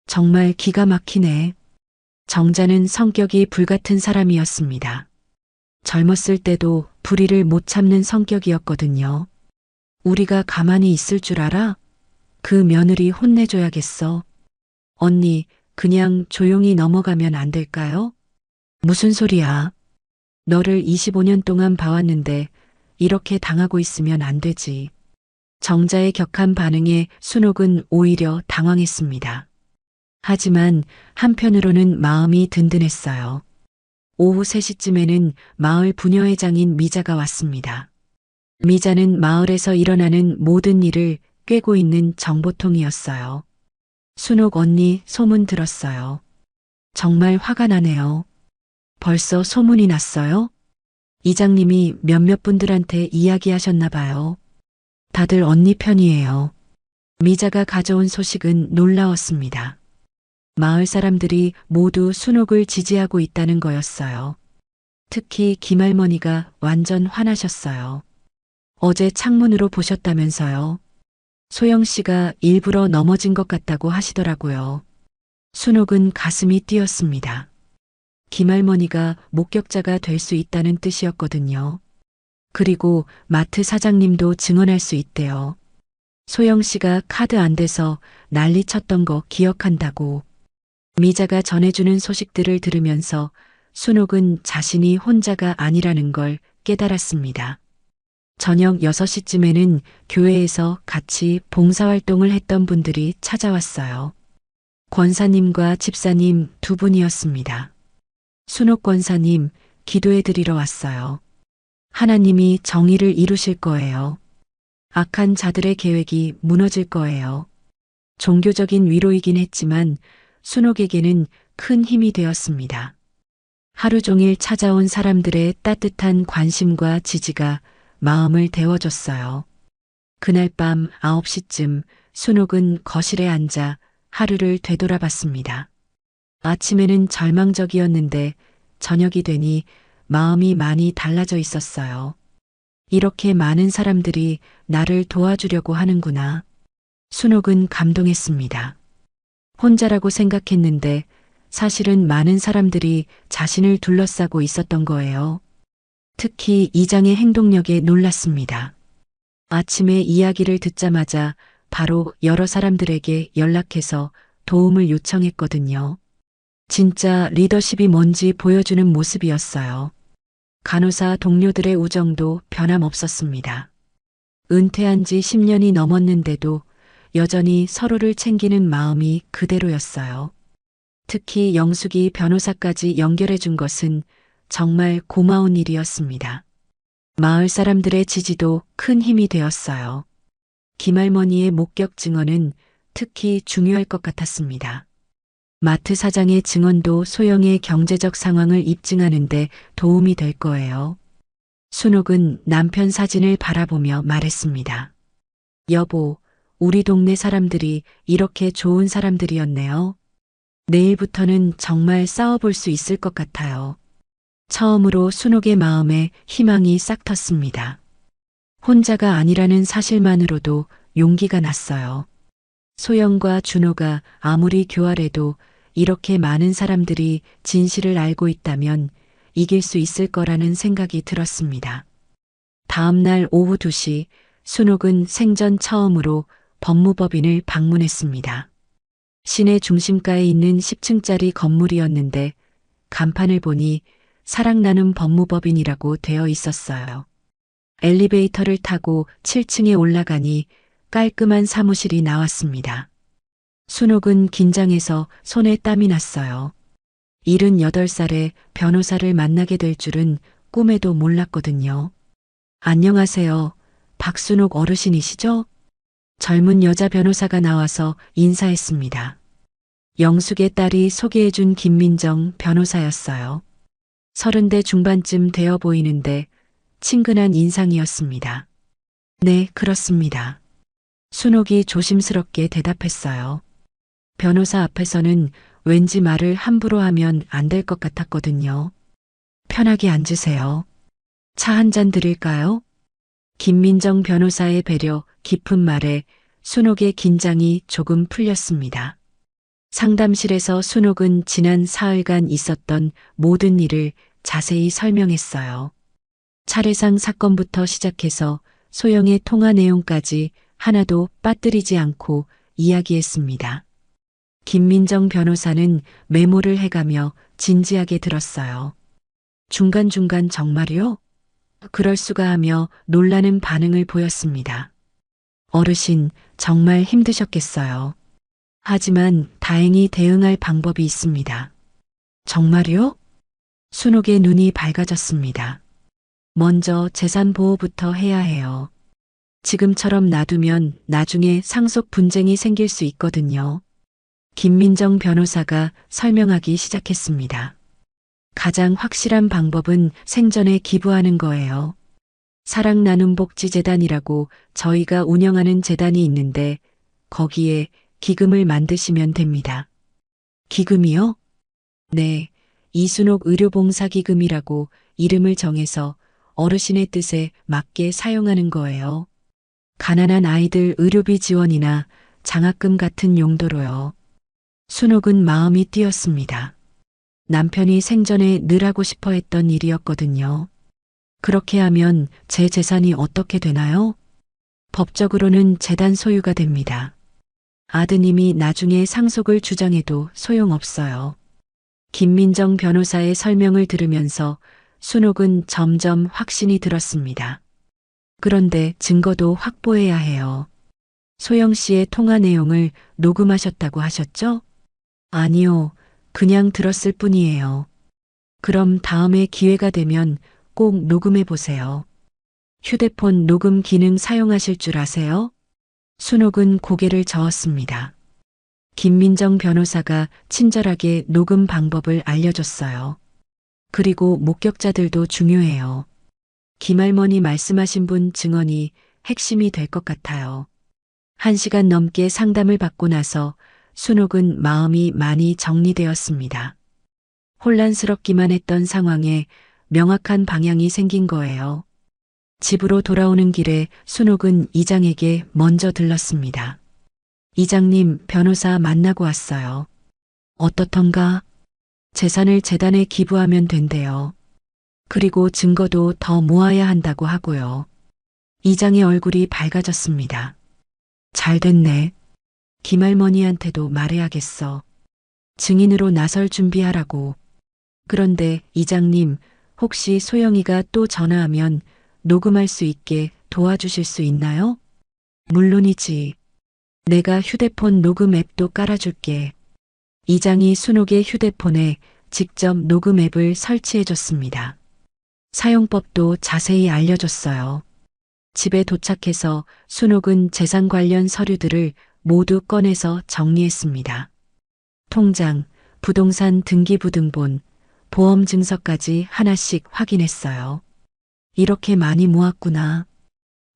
정말 기가 막히네. 정자는 성격이 불같은 사람이었습니다. 젊었을 때도 불의를 못 참는 성격이었거든요. 우리가 가만히 있을 줄 알아? 그 며느리 혼내줘야겠어. 언니, 그냥 조용히 넘어가면 안 될까요? 무슨 소리야? 너를 25년 동안 봐왔는데 이렇게 당하고 있으면 안 되지. 정자의 격한 반응에 순옥은 오히려 당황했습니다. 하지만 한편으로는 마음이 든든했어요. 오후 3시쯤에는 마을 부녀회장인 미자가 왔습니다. 미자는 마을에서 일어나는 모든 일을 꿰고 있는 정보통이었어요. 순옥 언니 소문 들었어요. 정말 화가 나네요. 벌써 소문이 났어요? 이장님이 몇몇 분들한테 이야기하셨나 봐요. 다들 언니 편이에요. 미자가 가져온 소식은 놀라웠습니다. 마을 사람들이 모두 순옥을 지지하고 있다는 거였어요. 특히 김할머니가 완전 화나셨어요. 어제 창문으로 보셨다면서요. 소영 씨가 일부러 넘어진 것 같다고 하시더라고요. 순옥은 가슴이 뛰었습니다. 김할머니가 목격자가 될 수 있다는 뜻이었거든요. 그리고 마트 사장님도 증언할 수 있대요. 소영 씨가 카드 안 돼서 난리 쳤던 거 기억한다고. 미자가 전해주는 소식들을 들으면서 순옥은 자신이 혼자가 아니라는 걸 깨달았습니다. 저녁 6시쯤에는 교회에서 같이 봉사활동을 했던 분들이 찾아왔어요. 권사님과 집사님 2분이었습니다. 순옥 권사님, 기도해 드리러 왔어요. 하나님이 정의를 이루실 거예요. 악한 자들의 계획이 무너질 거예요. 종교적인 위로이긴 했지만 순옥에게는 큰 힘이 되었습니다. 하루 종일 찾아온 사람들의 따뜻한 관심과 지지가 마음을 데워줬어요. 그날 밤 9시쯤 순옥은 거실에 앉아 하루를 되돌아봤습니다. 아침에는 절망적이었는데 저녁이 되니 마음이 많이 달라져 있었어요. 이렇게 많은 사람들이 나를 도와주려고 하는구나. 순옥은 감동했습니다. 혼자라고 생각했는데 사실은 많은 사람들이 자신을 둘러싸고 있었던 거예요. 특히 이장의 행동력에 놀랐습니다. 아침에 이야기를 듣자마자 바로 여러 사람들에게 연락해서 도움을 요청했거든요. 진짜 리더십이 뭔지 보여주는 모습이었어요. 간호사 동료들의 우정도 변함없었습니다. 은퇴한 지 10년이 넘었는데도 여전히 서로를 챙기는 마음이 그대로였어요. 특히 영숙이 변호사까지 연결해 준 것은 정말 고마운 일이었습니다. 마을 사람들의 지지도 큰 힘이 되었어요. 김할머니의 목격 증언은 특히 중요할 것 같았습니다. 마트 사장의 증언도 소영의 경제적 상황을 입증하는데 도움이 될 거예요. 순옥은 남편 사진을 바라보며 말했습니다. 여보, 우리 동네 사람들이 이렇게 좋은 사람들이었네요. 내일부터는 정말 싸워볼 수 있을 것 같아요. 처음으로 순옥의 마음에 희망이 싹 텄습니다. 혼자가 아니라는 사실만으로도 용기가 났어요. 소영과 준호가 아무리 교활해도 이렇게 많은 사람들이 진실을 알고 있다면 이길 수 있을 거라는 생각이 들었습니다. 다음 날 오후 2시 순옥은 생전 처음으로 법무법인을 방문했습니다. 시내 중심가에 있는 10층짜리 건물이었는데 간판을 보니 사랑 나눔 법무법인이라고 되어 있었어요. 엘리베이터를 타고 7층에 올라가니 깔끔한 사무실이 나왔습니다. 순옥은 긴장해서 손에 땀이 났어요. 78살에 변호사를 만나게 될 줄은 꿈에도 몰랐거든요. 안녕하세요. 박순옥 어르신이시죠? 젊은 여자 변호사가 나와서 인사했습니다. 영숙의 딸이 소개해준 김민정 변호사였어요. 30대 중반쯤 되어 보이는데 친근한 인상이었습니다. 네, 그렇습니다. 순옥이 조심스럽게 대답했어요. 변호사 앞에서는 왠지 말을 함부로 하면 안 될 것 같았거든요. 편하게 앉으세요. 차 한 잔 드릴까요? 김민정 변호사의 배려 깊은 말에 순옥의 긴장이 조금 풀렸습니다. 상담실에서 순옥은 지난 사흘간 있었던 모든 일을 자세히 설명했어요. 차례상 사건부터 시작해서 소영의 통화 내용까지 하나도 빠뜨리지 않고 이야기했습니다. 김민정 변호사는 메모를 해가며 진지하게 들었어요. 중간중간 정말요? 그럴 수가 하며 놀라는 반응을 보였습니다. 어르신, 정말 힘드셨겠어요. 하지만 다행히 대응할 방법이 있습니다. 정말요? 순옥의 눈이 밝아졌습니다. 먼저 재산 보호부터 해야 해요. 지금처럼 놔두면 나중에 상속 분쟁이 생길 수 있거든요. 김민정 변호사가 설명하기 시작했습니다. 가장 확실한 방법은 생전에 기부하는 거예요. 사랑나눔복지재단이라고 저희가 운영하는 재단이 있는데 거기에 기금을 만드시면 됩니다. 기금이요? 네, 이순옥 의료봉사기금이라고 이름을 정해서 어르신의 뜻에 맞게 사용하는 거예요. 가난한 아이들 의료비 지원이나 장학금 같은 용도로요. 순옥은 마음이 뛰었습니다. 남편이 생전에 늘 하고 싶어 했던 일이었거든요. 그렇게 하면 제 재산이 어떻게 되나요? 법적으로는 재단 소유가 됩니다. 아드님이 나중에 상속을 주장해도 소용없어요. 김민정 변호사의 설명을 들으면서 순옥은 점점 확신이 들었습니다. 그런데 증거도 확보해야 해요. 소영 씨의 통화 내용을 녹음하셨다고 하셨죠? 아니요, 그냥 들었을 뿐이에요. 그럼 다음에 기회가 되면 꼭 녹음해 보세요. 휴대폰 녹음 기능 사용하실 줄 아세요? 순옥은 고개를 저었습니다. 김민정 변호사가 친절하게 녹음 방법을 알려줬어요. 그리고 목격자들도 중요해요. 김할머니 말씀하신 분 증언이 핵심이 될 것 같아요. 1시간 넘게 상담을 받고 나서 순옥은 마음이 많이 정리되었습니다. 혼란스럽기만 했던 상황에 명확한 방향이 생긴 거예요. 집으로 돌아오는 길에 순옥은 이장에게 먼저 들렀습니다. 이장님, 변호사 만나고 왔어요. 어떻던가? 재산을 재단에 기부하면 된대요. 그리고 증거도 더 모아야 한다고 하고요. 이장의 얼굴이 밝아졌습니다. 잘 됐네. 김할머니한테도 말해야겠어. 증인으로 나설 준비하라고. 그런데 이장님, 혹시 소영이가 또 전화하면 녹음할 수 있게 도와주실 수 있나요? 물론이지. 내가 휴대폰 녹음 앱도 깔아줄게. 이장이 순옥의 휴대폰에 직접 녹음 앱을 설치해줬습니다. 사용법도 자세히 알려줬어요. 집에 도착해서 순옥은 재산 관련 서류들을 모두 꺼내서 정리했습니다. 통장, 부동산 등기부등본, 보험증서까지 하나씩 확인했어요. 이렇게 많이 모았구나.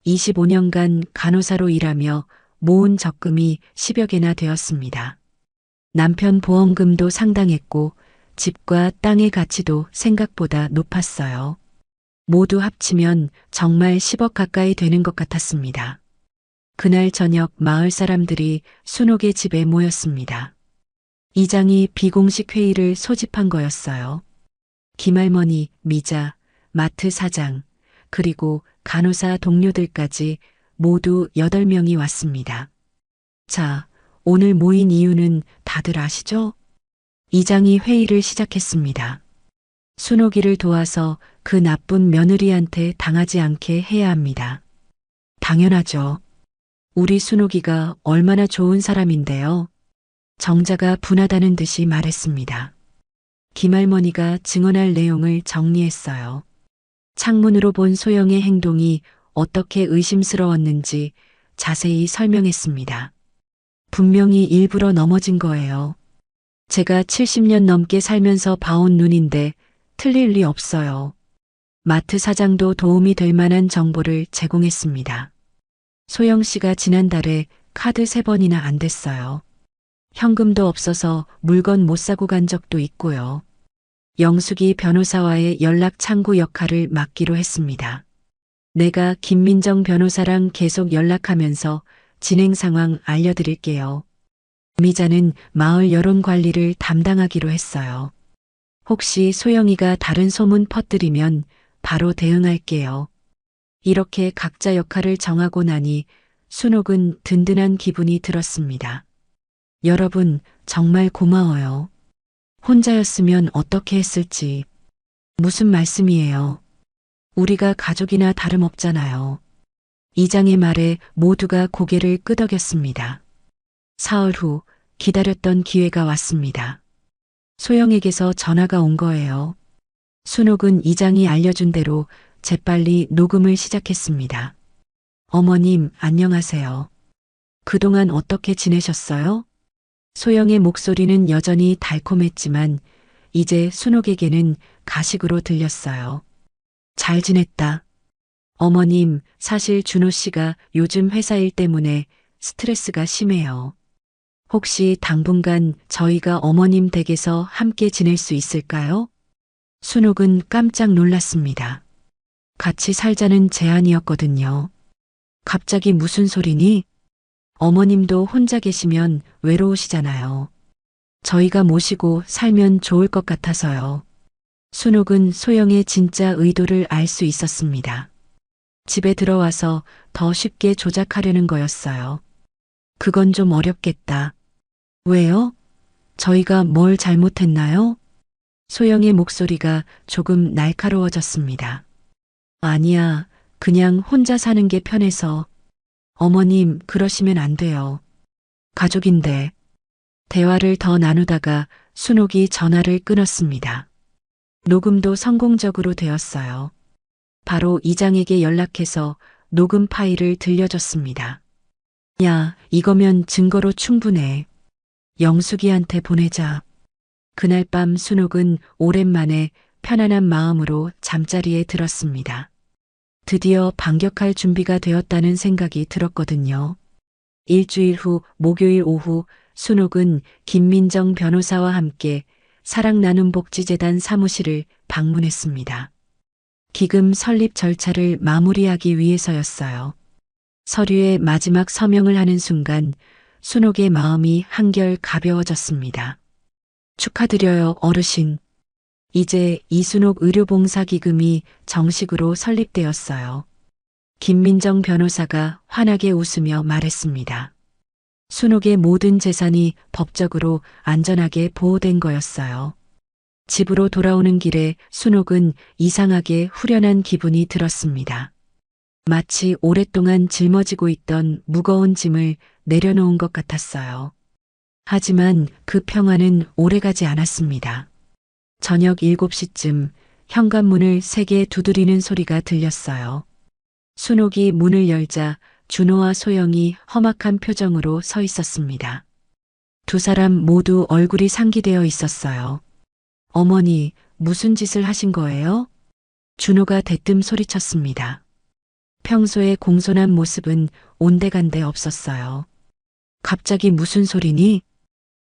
25년간 간호사로 일하며 모은 적금이 10여 개나 되었습니다. 남편 보험금도 상당했고 집과 땅의 가치도 생각보다 높았어요. 모두 합치면 정말 10억 가까이 되는 것 같았습니다. 그날 저녁 마을 사람들이 순옥의 집에 모였습니다. 이장이 비공식 회의를 소집한 거였어요. 김할머니, 미자, 마트 사장, 그리고 간호사 동료들까지 모두 8명이 왔습니다. 자, 오늘 모인 이유는 다들 아시죠? 이장이 회의를 시작했습니다. 순옥이를 도와서 그 나쁜 며느리한테 당하지 않게 해야 합니다. 당연하죠. 우리 순옥이가 얼마나 좋은 사람인데요. 정자가 분하다는 듯이 말했습니다. 김할머니가 증언할 내용을 정리했어요. 창문으로 본 소영의 행동이 어떻게 의심스러웠는지 자세히 설명했습니다. 분명히 일부러 넘어진 거예요. 제가 70년 넘게 살면서 봐온 눈인데 틀릴 리 없어요. 마트 사장도 도움이 될 만한 정보를 제공했습니다. 소영 씨가 지난달에 카드 3번이나 안 됐어요. 현금도 없어서 물건 못 사고 간 적도 있고요. 영숙이 변호사와의 연락 창구 역할을 맡기로 했습니다. 내가 김민정 변호사랑 계속 연락하면서 진행 상황 알려드릴게요. 미자는 마을 여론 관리를 담당하기로 했어요. 혹시 소영이가 다른 소문 퍼뜨리면 바로 대응할게요. 이렇게 각자 역할을 정하고 나니 순옥은 든든한 기분이 들었습니다. 여러분, 정말 고마워요. 혼자였으면 어떻게 했을지. 무슨 말씀이에요? 우리가 가족이나 다름없잖아요. 이장의 말에 모두가 고개를 끄덕였습니다. 사흘 후 기다렸던 기회가 왔습니다. 소영에게서 전화가 온 거예요. 순옥은 이장이 알려준 대로 재빨리 녹음을 시작했습니다. 어머님, 안녕하세요. 그동안 어떻게 지내셨어요? 소영의 목소리는 여전히 달콤했지만 이제 순옥에게는 가식으로 들렸어요. 잘 지냈다. 어머님, 사실 준호 씨가 요즘 회사 일 때문에 스트레스가 심해요. 혹시 당분간 저희가 어머님 댁에서 함께 지낼 수 있을까요? 순옥은 깜짝 놀랐습니다. 같이 살자는 제안이었거든요. 갑자기 무슨 소리니? 어머님도 혼자 계시면 외로우시잖아요. 저희가 모시고 살면 좋을 것 같아서요. 순옥은 소영의 진짜 의도를 알 수 있었습니다. 집에 들어와서 더 쉽게 조작하려는 거였어요. 그건 좀 어렵겠다. 왜요? 저희가 뭘 잘못했나요? 소영의 목소리가 조금 날카로워졌습니다. 아니야, 그냥 혼자 사는 게 편해서. 어머님, 그러시면 안 돼요. 가족인데. 대화를 더 나누다가 순옥이 전화를 끊었습니다. 녹음도 성공적으로 되었어요. 바로 이장에게 연락해서 녹음 파일을 들려줬습니다. 야, 이거면 증거로 충분해. 영숙이한테 보내자. 그날 밤 순옥은 오랜만에 편안한 마음으로 잠자리에 들었습니다. 드디어 반격할 준비가 되었다는 생각이 들었거든요. 일주일 후 목요일 오후 순옥은 김민정 변호사와 함께 사랑나눔복지재단 사무실을 방문했습니다. 기금 설립 절차를 마무리하기 위해서였어요. 서류에 마지막 서명을 하는 순간 순옥의 마음이 한결 가벼워졌습니다. 축하드려요, 어르신. 이제 이순옥 의료봉사기금이 정식으로 설립되었어요. 김민정 변호사가 환하게 웃으며 말했습니다. 순옥의 모든 재산이 법적으로 안전하게 보호된 거였어요. 집으로 돌아오는 길에 순옥은 이상하게 후련한 기분이 들었습니다. 마치 오랫동안 짊어지고 있던 무거운 짐을 내려놓은 것 같았어요. 하지만 그 평화는 오래가지 않았습니다. 저녁 7시쯤 현관문을 세게 두드리는 소리가 들렸어요. 순옥이 문을 열자 준호와 소영이 험악한 표정으로 서 있었습니다. 두 사람 모두 얼굴이 상기되어 있었어요. 어머니, 무슨 짓을 하신 거예요? 준호가 대뜸 소리쳤습니다. 평소에 공손한 모습은 온데간데 없었어요. 갑자기 무슨 소리니?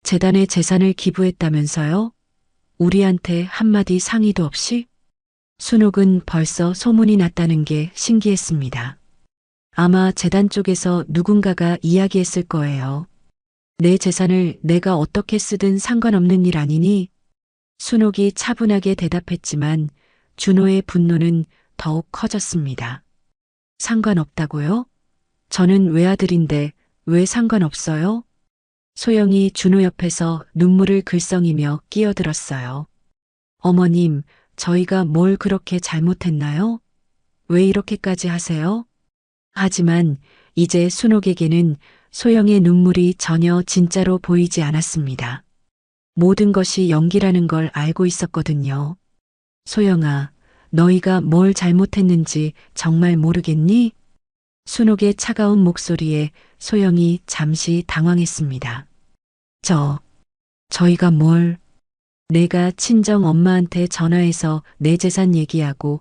재단에 재산을 기부했다면서요? 우리한테 한마디 상의도 없이? 순옥은 벌써 소문이 났다는 게 신기했습니다. 아마 재단 쪽에서 누군가가 이야기했을 거예요. 내 재산을 내가 어떻게 쓰든 상관없는 일 아니니? 순옥이 차분하게 대답했지만 준호의 분노는 더욱 커졌습니다. 상관없다고요? 저는 외아들인데 왜 상관없어요? 소영이 준호 옆에서 눈물을 글썽이며 끼어들었어요. 어머님, 저희가 뭘 그렇게 잘못했나요? 왜 이렇게까지 하세요? 하지만 이제 순옥에게는 소영의 눈물이 전혀 진짜로 보이지 않았습니다. 모든 것이 연기라는 걸 알고 있었거든요. 소영아, 너희가 뭘 잘못했는지 정말 모르겠니? 순옥의 차가운 목소리에 소영이 잠시 당황했습니다. 저희가 뭘? 내가 친정 엄마한테 전화해서 내 재산 얘기하고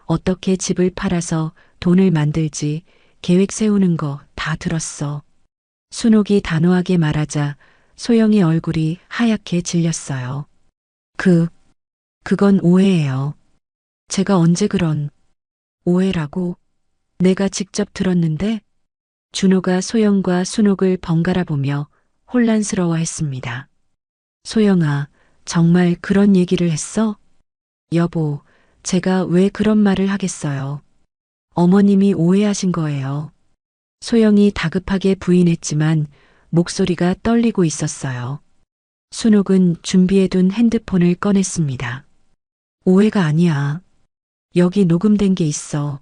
어떻게 집을 팔아서 돈을 만들지 계획 세우는 거 다 들었어. 순옥이 단호하게 말하자 소영의 얼굴이 하얗게 질렸어요. 그건 오해예요. 제가 언제 그런 오해라고? 내가 직접 들었는데? 준호가 소영과 순옥을 번갈아 보며 혼란스러워했습니다. 소영아, 정말 그런 얘기를 했어? 여보, 제가 왜 그런 말을 하겠어요? 어머님이 오해하신 거예요. 소영이 다급하게 부인했지만 목소리가 떨리고 있었어요. 순옥은 준비해둔 핸드폰을 꺼냈습니다. 오해가 아니야. 여기 녹음된 게 있어.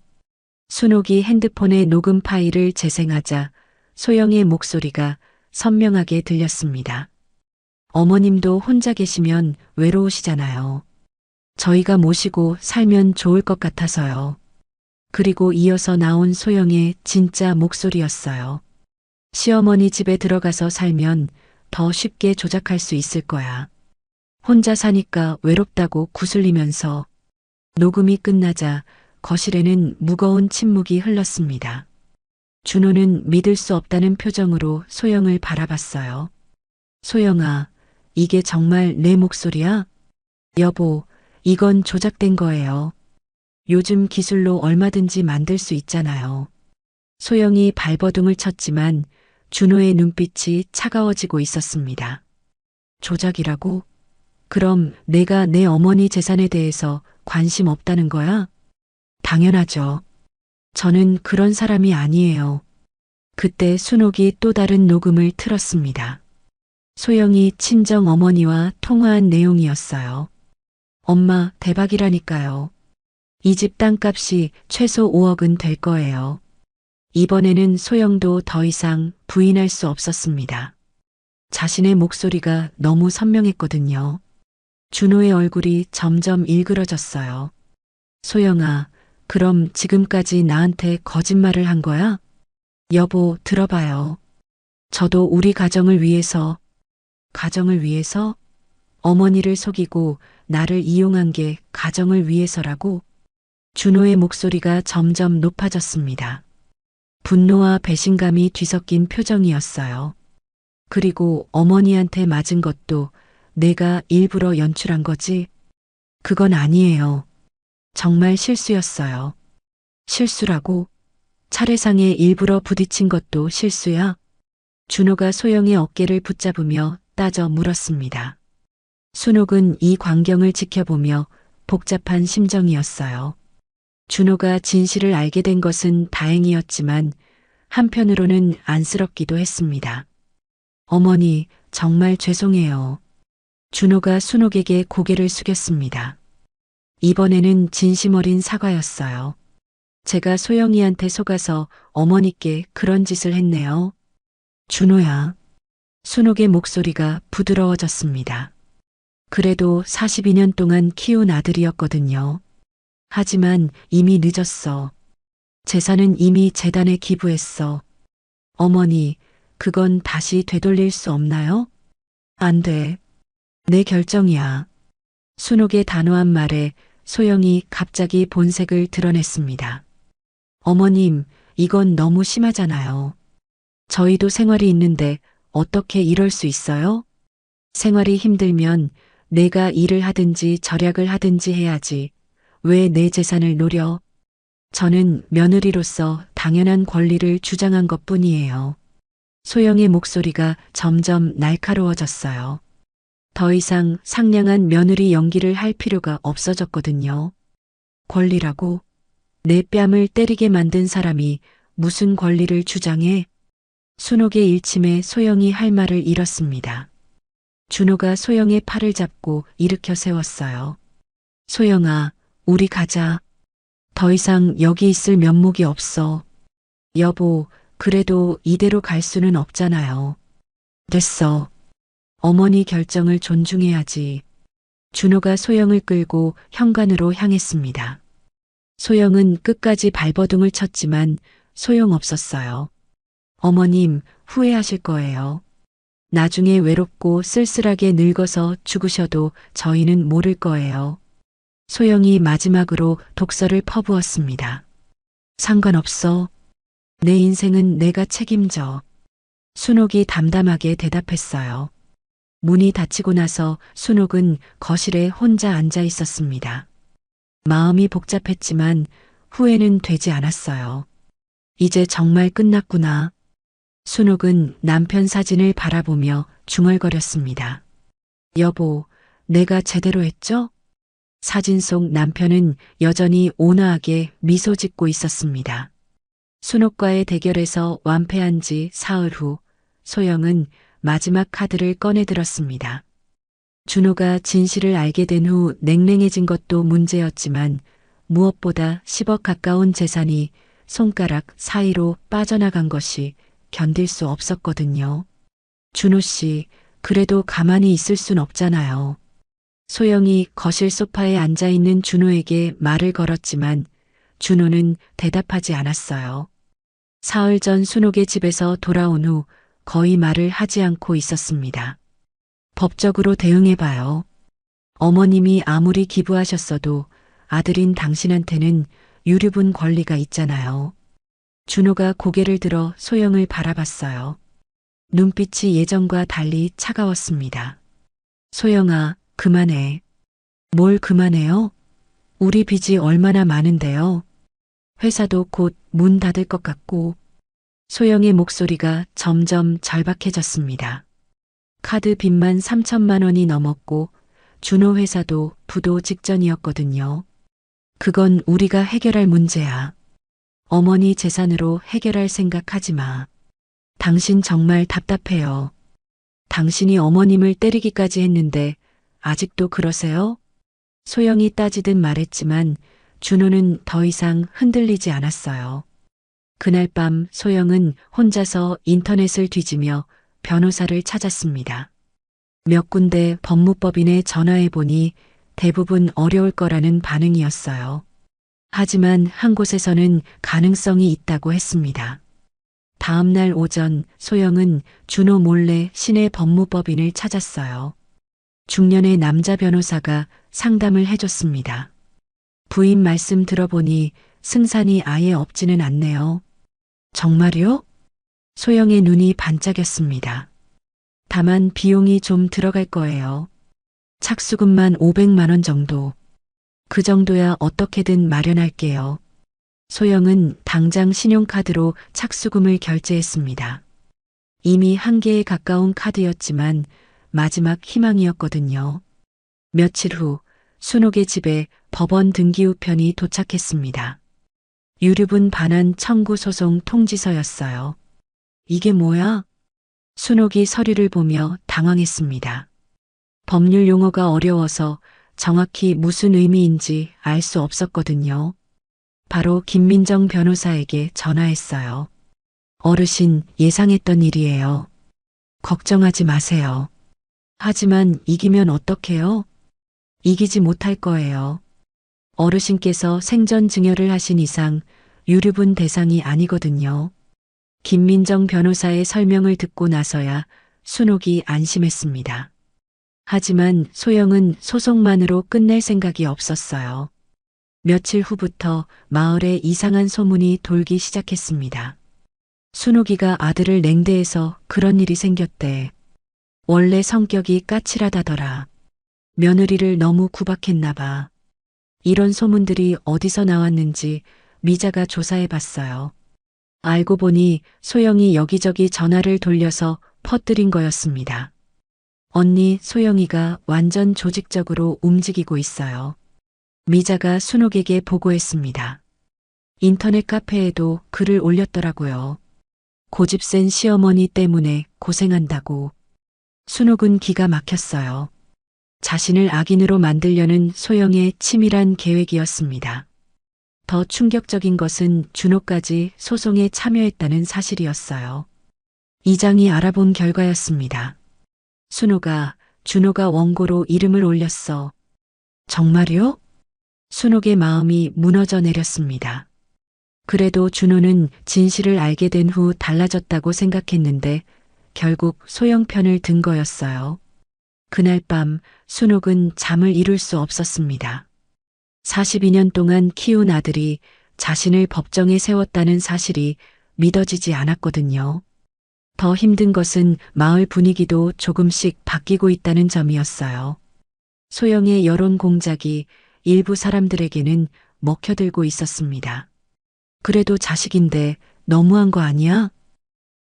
순옥이 핸드폰에 녹음 파일을 재생하자 소영의 목소리가 선명하게 들렸습니다. 어머님도 혼자 계시면 외로우시잖아요. 저희가 모시고 살면 좋을 것 같아서요. 그리고 이어서 나온 소영의 진짜 목소리였어요. 시어머니 집에 들어가서 살면 더 쉽게 조작할 수 있을 거야. 혼자 사니까 외롭다고 구슬리면서. 녹음이 끝나자 거실에는 무거운 침묵이 흘렀습니다. 준호는 믿을 수 없다는 표정으로 소영을 바라봤어요. 소영아, 이게 정말 내 목소리야? 여보, 이건 조작된 거예요. 요즘 기술로 얼마든지 만들 수 있잖아요. 소영이 발버둥을 쳤지만 준호의 눈빛이 차가워지고 있었습니다. 조작이라고? 그럼 내가 내 어머니 재산에 대해서 관심 없다는 거야? 당연하죠. 저는 그런 사람이 아니에요. 그때 순옥이 또 다른 녹음을 틀었습니다. 소영이 친정 어머니와 통화한 내용이었어요. 엄마, 대박이라니까요. 이 집 땅값이 최소 5억은 될 거예요. 이번에는 소영도 더 이상 부인할 수 없었습니다. 자신의 목소리가 너무 선명했거든요. 준호의 얼굴이 점점 일그러졌어요. 소영아, 그럼 지금까지 나한테 거짓말을 한 거야? 여보, 들어봐요. 저도 우리 가정을 위해서 어머니를 속이고 나를 이용한 게 가정을 위해서라고? 준호의 목소리가 점점 높아졌습니다. 분노와 배신감이 뒤섞인 표정이었어요. 그리고 어머니한테 맞은 것도 내가 일부러 연출한 거지? 그건 아니에요. 정말 실수였어요. 실수라고? 차례상에 일부러 부딪힌 것도 실수야? 준호가 소영의 어깨를 붙잡으며 따져 물었습니다. 순옥은 이 광경을 지켜보며 복잡한 심정이었어요. 준호가 진실을 알게 된 것은 다행이었지만 한편으로는 안쓰럽기도 했습니다. 어머니, 정말 죄송해요. 준호가 순옥에게 고개를 숙였습니다. 이번에는 진심 어린 사과였어요. 제가 소영이한테 속아서 어머니께 그런 짓을 했네요. 준호야. 순옥의 목소리가 부드러워졌습니다. 그래도 42년 동안 키운 아들이었거든요. 하지만 이미 늦었어. 재산은 이미 재단에 기부했어. 어머니, 그건 다시 되돌릴 수 없나요? 안 돼. 내 결정이야. 순옥의 단호한 말에 소영이 갑자기 본색을 드러냈습니다. 어머님, 이건 너무 심하잖아요. 저희도 생활이 있는데 어떻게 이럴 수 있어요? 생활이 힘들면 내가 일을 하든지 절약을 하든지 해야지. 왜 내 재산을 노려? 저는 며느리로서 당연한 권리를 주장한 것뿐이에요. 소영의 목소리가 점점 날카로워졌어요. 더 이상 상냥한 며느리 연기를 할 필요가 없어졌거든요. 권리라고? 내 뺨을 때리게 만든 사람이 무슨 권리를 주장해? 순옥의 일침에 소영이 할 말을 잃었습니다. 준호가 소영의 팔을 잡고 일으켜 세웠어요. 소영아, 우리 가자. 더 이상 여기 있을 면목이 없어. 여보, 그래도 이대로 갈 수는 없잖아요. 됐어. 어머니 결정을 존중해야지. 준호가 소영을 끌고 현관으로 향했습니다. 소영은 끝까지 발버둥을 쳤지만 소용없었어요. 어머님, 후회하실 거예요. 나중에 외롭고 쓸쓸하게 늙어서 죽으셔도 저희는 모를 거예요. 소영이 마지막으로 독서를 퍼부었습니다. 상관없어. 내 인생은 내가 책임져. 순옥이 담담하게 대답했어요. 문이 닫히고 나서 순옥은 거실에 혼자 앉아 있었습니다. 마음이 복잡했지만 후회는 되지 않았어요. 이제 정말 끝났구나. 순옥은 남편 사진을 바라보며 중얼거렸습니다. 여보, 내가 제대로 했죠? 사진 속 남편은 여전히 온화하게 미소 짓고 있었습니다. 순옥과의 대결에서 완패한 지 사흘 후 소영은 마지막 카드를 꺼내들었습니다. 준호가 진실을 알게 된 후 냉랭해진 것도 문제였지만 무엇보다 10억 가까운 재산이 손가락 사이로 빠져나간 것이 견딜 수 없었거든요. 준호 씨, 그래도 가만히 있을 순 없잖아요. 소영이 거실 소파에 앉아있는 준호에게 말을 걸었지만 준호는 대답하지 않았어요. 사흘 전 순옥의 집에서 돌아온 후 거의 말을 하지 않고 있었습니다. 법적으로 대응해봐요. 어머님이 아무리 기부하셨어도 아들인 당신한테는 유류분 권리가 있잖아요. 준호가 고개를 들어 소영을 바라봤어요. 눈빛이 예전과 달리 차가웠습니다. 소영아, 그만해. 뭘 그만해요? 우리 빚이 얼마나 많은데요. 회사도 곧 문 닫을 것 같고. 소영의 목소리가 점점 절박해졌습니다. 카드 빚만 3천만 원이 넘었고 준호 회사도 부도 직전이었거든요. 그건 우리가 해결할 문제야. 어머니 재산으로 해결할 생각하지 마. 당신 정말 답답해요. 당신이 어머님을 때리기까지 했는데 아직도 그러세요? 소영이 따지듯 말했지만 준호는 더 이상 흔들리지 않았어요. 그날 밤 소영은 혼자서 인터넷을 뒤지며 변호사를 찾았습니다. 몇 군데 법무법인에 전화해보니 대부분 어려울 거라는 반응이었어요. 하지만 한 곳에서는 가능성이 있다고 했습니다. 다음 날 오전 소영은 준호 몰래 시내 법무법인을 찾았어요. 중년의 남자 변호사가 상담을 해줬습니다. 부인 말씀 들어보니 승산이 아예 없지는 않네요. 정말요? 소영의 눈이 반짝였습니다. 다만 비용이 좀 들어갈 거예요. 착수금만 500만 원 정도. 그 정도야 어떻게든 마련할게요. 소영은 당장 신용카드로 착수금을 결제했습니다. 이미 한개에 가까운 카드였지만 마지막 희망이었거든요. 며칠 후 순옥의 집에 법원 등기 우편이 도착했습니다. 유류분 반환 청구 소송 통지서였어요. 이게 뭐야? 순옥이 서류를 보며 당황했습니다. 법률 용어가 어려워서 정확히 무슨 의미인지 알 수 없었거든요. 바로 김민정 변호사에게 전화했어요. 어르신, 예상했던 일이에요. 걱정하지 마세요. 하지만 이기면 어떡해요? 이기지 못할 거예요. 어르신께서 생전 증여를 하신 이상 유류분 대상이 아니거든요. 김민정 변호사의 설명을 듣고 나서야 순옥이 안심했습니다. 하지만 소영은 소송만으로 끝낼 생각이 없었어요. 며칠 후부터 마을에 이상한 소문이 돌기 시작했습니다. 순옥이가 아들을 냉대해서 그런 일이 생겼대. 원래 성격이 까칠하다더라. 며느리를 너무 구박했나 봐. 이런 소문들이 어디서 나왔는지 미자가 조사해 봤어요. 알고 보니 소영이 여기저기 전화를 돌려서 퍼뜨린 거였습니다. 언니 소영이가 완전 조직적으로 움직이고 있어요. 미자가 순옥에게 보고했습니다. 인터넷 카페에도 글을 올렸더라고요. 고집센 시어머니 때문에 고생한다고. 순옥은 기가 막혔어요. 자신을 악인으로 만들려는 소영의 치밀한 계획이었습니다. 더 충격적인 것은 준호까지 소송에 참여했다는 사실이었어요. 이장이 알아본 결과였습니다. 순호가 준호가 원고로 이름을 올렸어. 정말요? 순옥의 마음이 무너져 내렸습니다. 그래도 준호는 진실을 알게 된 후 달라졌다고 생각했는데 결국 소영 편을 든 거였어요. 그날 밤 순옥은 잠을 이룰 수 없었습니다. 42년 동안 키운 아들이 자신을 법정에 세웠다는 사실이 믿어지지 않았거든요. 더 힘든 것은 마을 분위기도 조금씩 바뀌고 있다는 점이었어요. 소영의 여론 공작이 일부 사람들에게는 먹혀들고 있었습니다. 그래도 자식인데 너무한 거 아니야?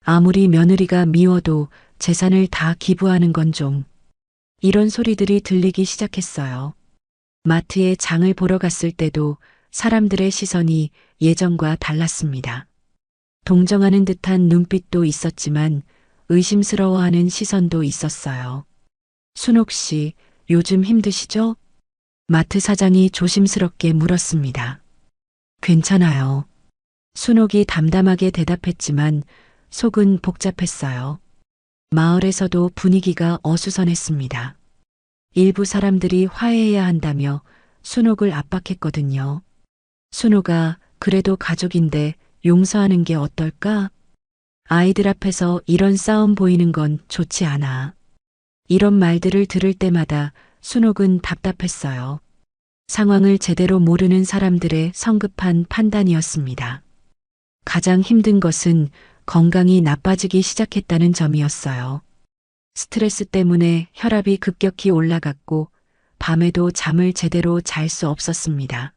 아무리 며느리가 미워도 재산을 다 기부하는 건 좀. 이런 소리들이 들리기 시작했어요. 마트에 장을 보러 갔을 때도 사람들의 시선이 예전과 달랐습니다. 동정하는 듯한 눈빛도 있었지만 의심스러워하는 시선도 있었어요. 순옥 씨, 요즘 힘드시죠? 마트 사장이 조심스럽게 물었습니다. 괜찮아요. 순옥이 담담하게 대답했지만 속은 복잡했어요. 마을에서도 분위기가 어수선했습니다. 일부 사람들이 화해해야 한다며 순옥을 압박했거든요. 순옥아, 그래도 가족인데 용서하는 게 어떨까? 아이들 앞에서 이런 싸움 보이는 건 좋지 않아. 이런 말들을 들을 때마다 순옥은 답답했어요. 상황을 제대로 모르는 사람들의 성급한 판단이었습니다. 가장 힘든 것은 건강이 나빠지기 시작했다는 점이었어요. 스트레스 때문에 혈압이 급격히 올라갔고 밤에도 잠을 제대로 잘 수 없었습니다.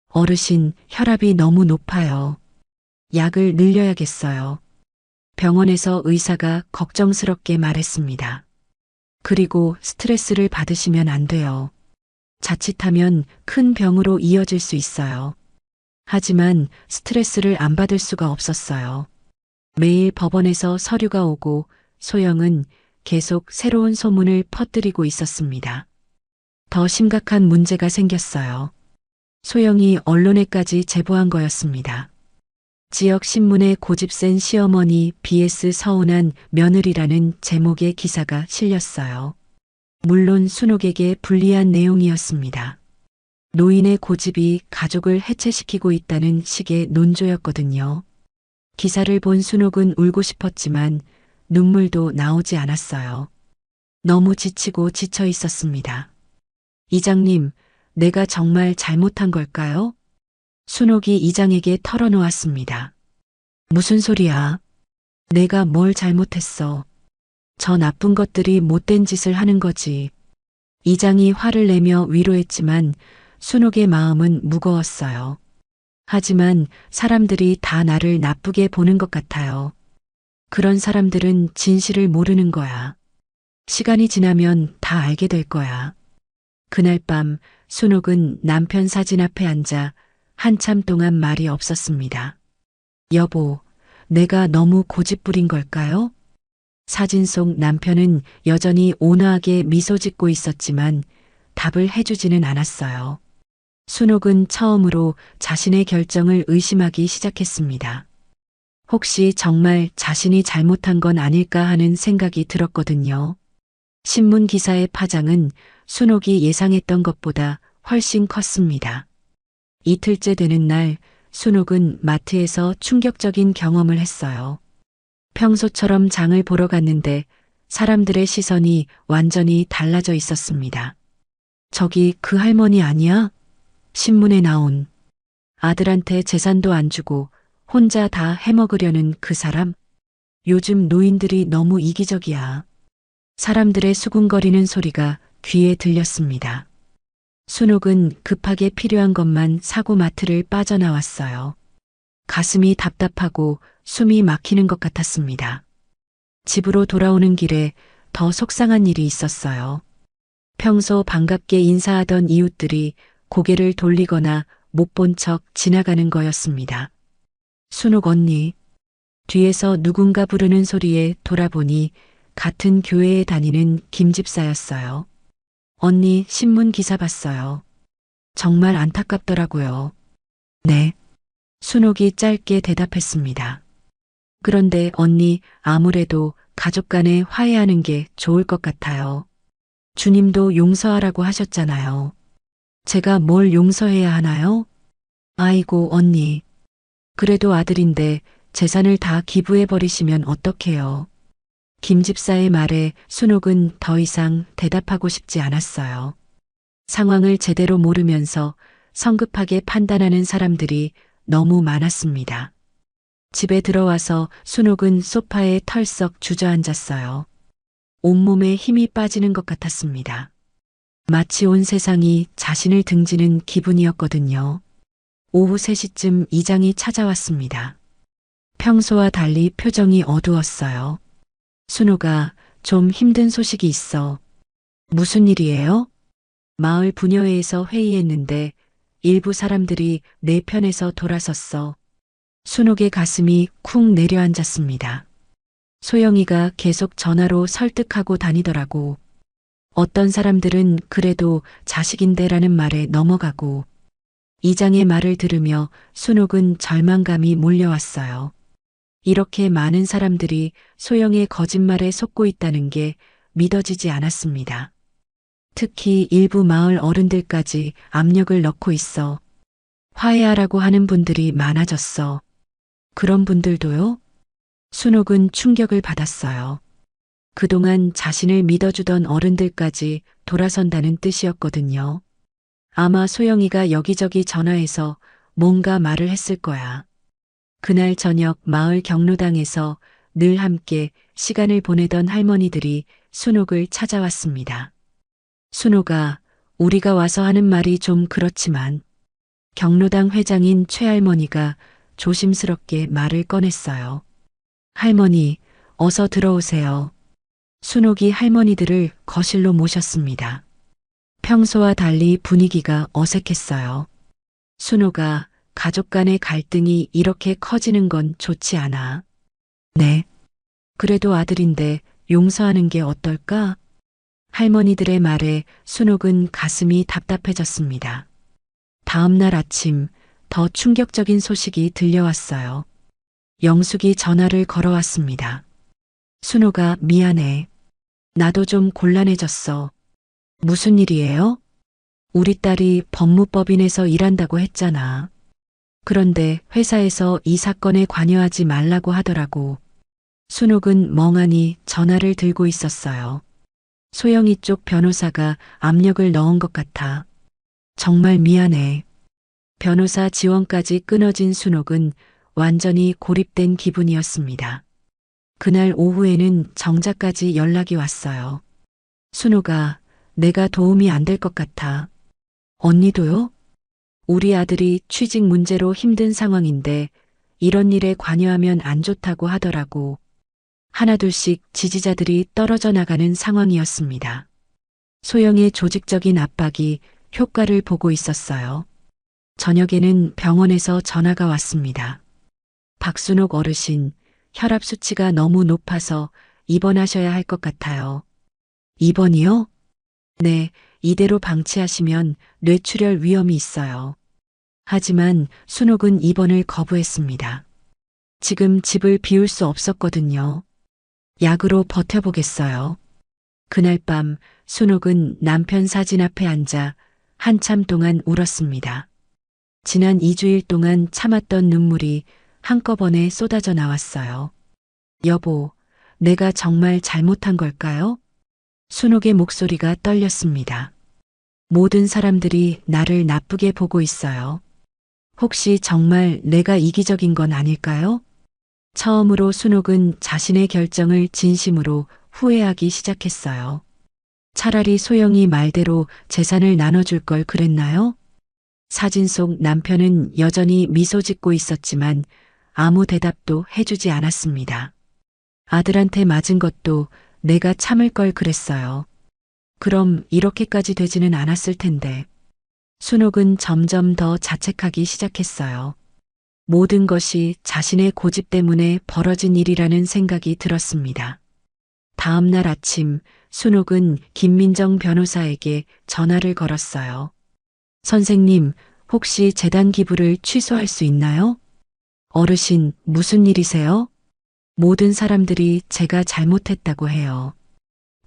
어르신, 혈압이 너무 높아요. 약을 늘려야겠어요. 병원에서 의사가 걱정스럽게 말했습니다. 그리고 스트레스를 받으시면 안 돼요. 자칫하면 큰 병으로 이어질 수 있어요. 하지만 스트레스를 안 받을 수가 없었어요. 매일 법원에서 서류가 오고 소영은 계속 새로운 소문을 퍼뜨리고 있었습니다. 더 심각한 문제가 생겼어요. 소영이 언론에까지 제보한 거였습니다. 지역 신문에 고집센 시어머니 vs 서운한 며느리라는 제목의 기사가 실렸어요. 물론 순옥에게 불리한 내용이었습니다. 노인의 고집이 가족을 해체시키고 있다는 식의 논조였거든요. 기사를 본 순옥은 울고 싶었지만 눈물도 나오지 않았어요. 너무 지치고 지쳐 있었습니다. 이장님, 내가 정말 잘못한 걸까요? 순옥이 이장에게 털어놓았습니다. 무슨 소리야? 내가 뭘 잘못했어? 저 나쁜 것들이 못된 짓을 하는 거지. 이장이 화를 내며 위로했지만 순옥의 마음은 무거웠어요. 하지만 사람들이 다 나를 나쁘게 보는 것 같아요. 그런 사람들은 진실을 모르는 거야. 시간이 지나면 다 알게 될 거야. 그날 밤 순옥은 남편 사진 앞에 앉아 한참 동안 말이 없었습니다. 여보, 내가 너무 고집부린 걸까요? 사진 속 남편은 여전히 온화하게 미소 짓고 있었지만 답을 해주지는 않았어요. 순옥은 처음으로 자신의 결정을 의심하기 시작했습니다. 혹시 정말 자신이 잘못한 건 아닐까 하는 생각이 들었거든요. 신문 기사의 파장은 순옥이 예상했던 것보다 훨씬 컸습니다. 이틀째 되는 날 순옥은 마트에서 충격적인 경험을 했어요. 평소처럼 장을 보러 갔는데 사람들의 시선이 완전히 달라져 있었습니다. 저기 그 할머니 아니야? 신문에 나온. 아들한테 재산도 안 주고 혼자 다 해먹으려는 그 사람? 요즘 노인들이 너무 이기적이야. 사람들의 수군거리는 소리가 귀에 들렸습니다. 순옥은 급하게 필요한 것만 사고 마트를 빠져나왔어요. 가슴이 답답하고 숨이 막히는 것 같았습니다. 집으로 돌아오는 길에 더 속상한 일이 있었어요. 평소 반갑게 인사하던 이웃들이 고개를 돌리거나 못 본 척 지나가는 거였습니다. 순옥 언니. 뒤에서 누군가 부르는 소리에 돌아보니 같은 교회에 다니는 김 집사였어요. 언니 신문 기사 봤어요. 정말 안타깝더라고요. 네. 순옥이 짧게 대답했습니다. 그런데 언니 아무래도 가족 간에 화해하는 게 좋을 것 같아요. 주님도 용서하라고 하셨잖아요. 제가 뭘 용서해야 하나요? 아이고, 언니. 그래도 아들인데 재산을 다 기부해버리시면 어떡해요. 김 집사의 말에 순옥은 더 이상 대답하고 싶지 않았어요. 상황을 제대로 모르면서 성급하게 판단하는 사람들이 너무 많았습니다. 집에 들어와서 순옥은 소파에 털썩 주저앉았어요. 온몸에 힘이 빠지는 것 같았습니다. 마치 온 세상이 자신을 등지는 기분이었거든요. 오후 3시쯤 이장이 찾아왔습니다. 평소와 달리 표정이 어두웠어요. 순옥아, 좀 힘든 소식이 있어. 무슨 일이에요? 마을 부녀회에서 회의했는데 일부 사람들이 내 편에서 돌아섰어. 순옥의 가슴이 쿵 내려앉았습니다. 소영이가 계속 전화로 설득하고 다니더라고. 어떤 사람들은 그래도 자식인데라는 말에 넘어가고. 이장의 말을 들으며 순옥은 절망감이 몰려왔어요. 이렇게 많은 사람들이 소영의 거짓말에 속고 있다는 게 믿어지지 않았습니다. 특히 일부 마을 어른들까지 압력을 넣고 있어. 화해하라고 하는 분들이 많아졌어. 그런 분들도요? 순옥은 충격을 받았어요. 그동안 자신을 믿어주던 어른들까지 돌아선다는 뜻이었거든요. 아마 소영이가 여기저기 전화해서 뭔가 말을 했을 거야. 그날 저녁 마을 경로당에서 늘 함께 시간을 보내던 할머니들이 순옥을 찾아왔습니다. 순옥아, 우리가 와서 하는 말이 좀 그렇지만 경로당 회장인 최할머니가 조심스럽게 말을 꺼냈어요. 할머니, 어서 들어오세요. 순옥이 할머니들을 거실로 모셨습니다. 평소와 달리 분위기가 어색했어요. 순옥아, 가족 간의 갈등이 이렇게 커지는 건 좋지 않아. 네. 그래도 아들인데 용서하는 게 어떨까? 할머니들의 말에 순옥은 가슴이 답답해졌습니다. 다음 날 아침 더 충격적인 소식이 들려왔어요. 영숙이 전화를 걸어왔습니다. 순옥아, 미안해. 나도 좀 곤란해졌어. 무슨 일이에요? 우리 딸이 법무법인에서 일한다고 했잖아. 그런데 회사에서 이 사건에 관여하지 말라고 하더라고. 순옥은 멍하니 전화를 들고 있었어요. 소영이 쪽 변호사가 압력을 넣은 것 같아. 정말 미안해. 변호사 지원까지 끊어진 순옥은 완전히 고립된 기분이었습니다. 그날 오후에는 정자까지 연락이 왔어요. 순옥아, 내가 도움이 안 될 것 같아. 언니도요? 우리 아들이 취직 문제로 힘든 상황인데 이런 일에 관여하면 안 좋다고 하더라고. 하나둘씩 지지자들이 떨어져 나가는 상황이었습니다. 소영의 조직적인 압박이 효과를 보고 있었어요. 저녁에는 병원에서 전화가 왔습니다. 박순옥 어르신, 혈압 수치가 너무 높아서 입원하셔야 할 것 같아요. 입원이요? 네, 이대로 방치하시면 뇌출혈 위험이 있어요. 하지만 순옥은 입원을 거부했습니다. 지금 집을 비울 수 없었거든요. 약으로 버텨보겠어요. 그날 밤 순옥은 남편 사진 앞에 앉아 한참 동안 울었습니다. 지난 2주일 동안 참았던 눈물이 한꺼번에 쏟아져 나왔어요. 여보, 내가 정말 잘못한 걸까요? 순옥의 목소리가 떨렸습니다. 모든 사람들이 나를 나쁘게 보고 있어요. 혹시 정말 내가 이기적인 건 아닐까요? 처음으로 순옥은 자신의 결정을 진심으로 후회하기 시작했어요. 차라리 소영이 말대로 재산을 나눠줄 걸 그랬나요? 사진 속 남편은 여전히 미소 짓고 있었지만 아무 대답도 해주지 않았습니다. 아들한테 맞은 것도 내가 참을 걸 그랬어요. 그럼 이렇게까지 되지는 않았을 텐데. 순옥은 점점 더 자책하기 시작했어요. 모든 것이 자신의 고집 때문에 벌어진 일이라는 생각이 들었습니다. 다음 날 아침 순옥은 김민정 변호사에게 전화를 걸었어요. 선생님, 혹시 재단 기부를 취소할 수 있나요? 어르신, 무슨 일이세요? 모든 사람들이 제가 잘못했다고 해요.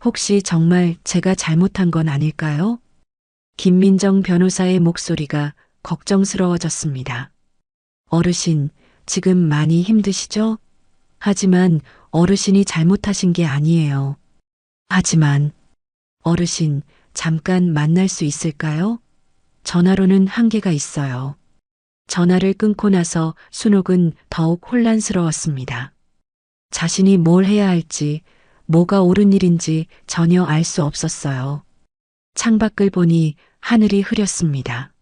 혹시 정말 제가 잘못한 건 아닐까요? 김민정 변호사의 목소리가 걱정스러워졌습니다. 어르신, 지금 많이 힘드시죠? 하지만 어르신이 잘못하신 게 아니에요. 하지만 어르신, 잠깐 만날 수 있을까요? 전화로는 한계가 있어요. 전화를 끊고 나서 순옥은 더욱 혼란스러웠습니다. 자신이 뭘 해야 할지, 뭐가 옳은 일인지 전혀 알 수 없었어요. 창밖을 보니 하늘이 흐렸습니다.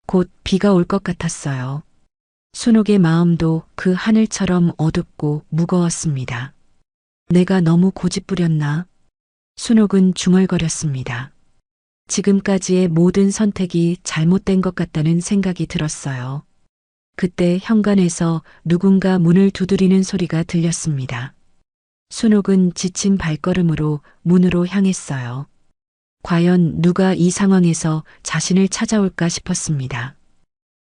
곧 비가 올 것 같았어요. 순옥의 마음도 그 하늘처럼 어둡고 무거웠습니다. 내가 너무 고집부렸나? 순옥은 중얼거렸습니다. 지금까지의 모든 선택이 잘못된 것 같다는 생각이 들었어요. 그때 현관에서 누군가 문을 두드리는 소리가 들렸습니다. 순옥은 지친 발걸음으로 문으로 향했어요. 과연 누가 이 상황에서 자신을 찾아올까 싶었습니다.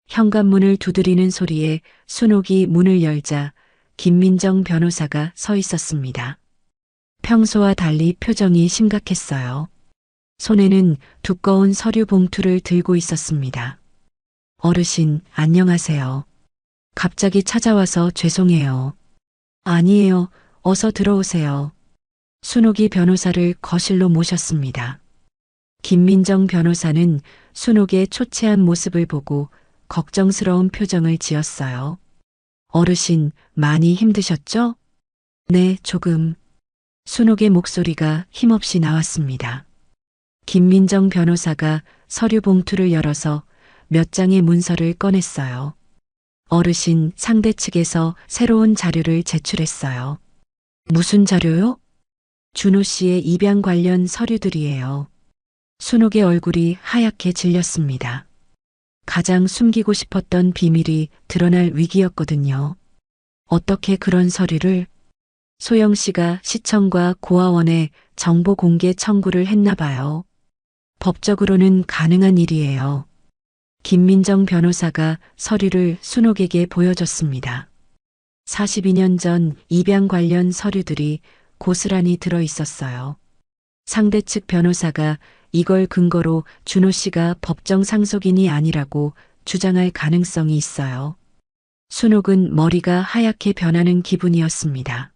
현관문을 두드리는 소리에 순옥이 문을 열자 김민정 변호사가 서 있었습니다. 평소와 달리 표정이 심각했어요. 손에는 두꺼운 서류 봉투를 들고 있었습니다. 어르신, 안녕하세요. 갑자기 찾아와서 죄송해요. 아니에요. 어서 들어오세요. 순옥이 변호사를 거실로 모셨습니다. 김민정 변호사는 순옥의 초췌한 모습을 보고 걱정스러운 표정을 지었어요. 어르신, 많이 힘드셨죠? 네, 조금. 순옥의 목소리가 힘없이 나왔습니다. 김민정 변호사가 서류 봉투를 열어서 몇 장의 문서를 꺼냈어요. 어르신, 상대 측에서 새로운 자료를 제출했어요. 무슨 자료요? 준호 씨의 입양 관련 서류들이에요. 순옥의 얼굴이 하얗게 질렸습니다. 가장 숨기고 싶었던 비밀이 드러날 위기였거든요. 어떻게 그런 서류를? 소영 씨가 시청과 고아원에 정보 공개 청구를 했나 봐요. 법적으로는 가능한 일이에요. 김민정 변호사가 서류를 순옥에게 보여줬습니다. 42년 전 입양 관련 서류들이 고스란히 들어 있었어요. 상대 측 변호사가 이걸 근거로 준호 씨가 법정 상속인이 아니라고 주장할 가능성이 있어요. 순옥은 머리가 하얗게 변하는 기분이었습니다.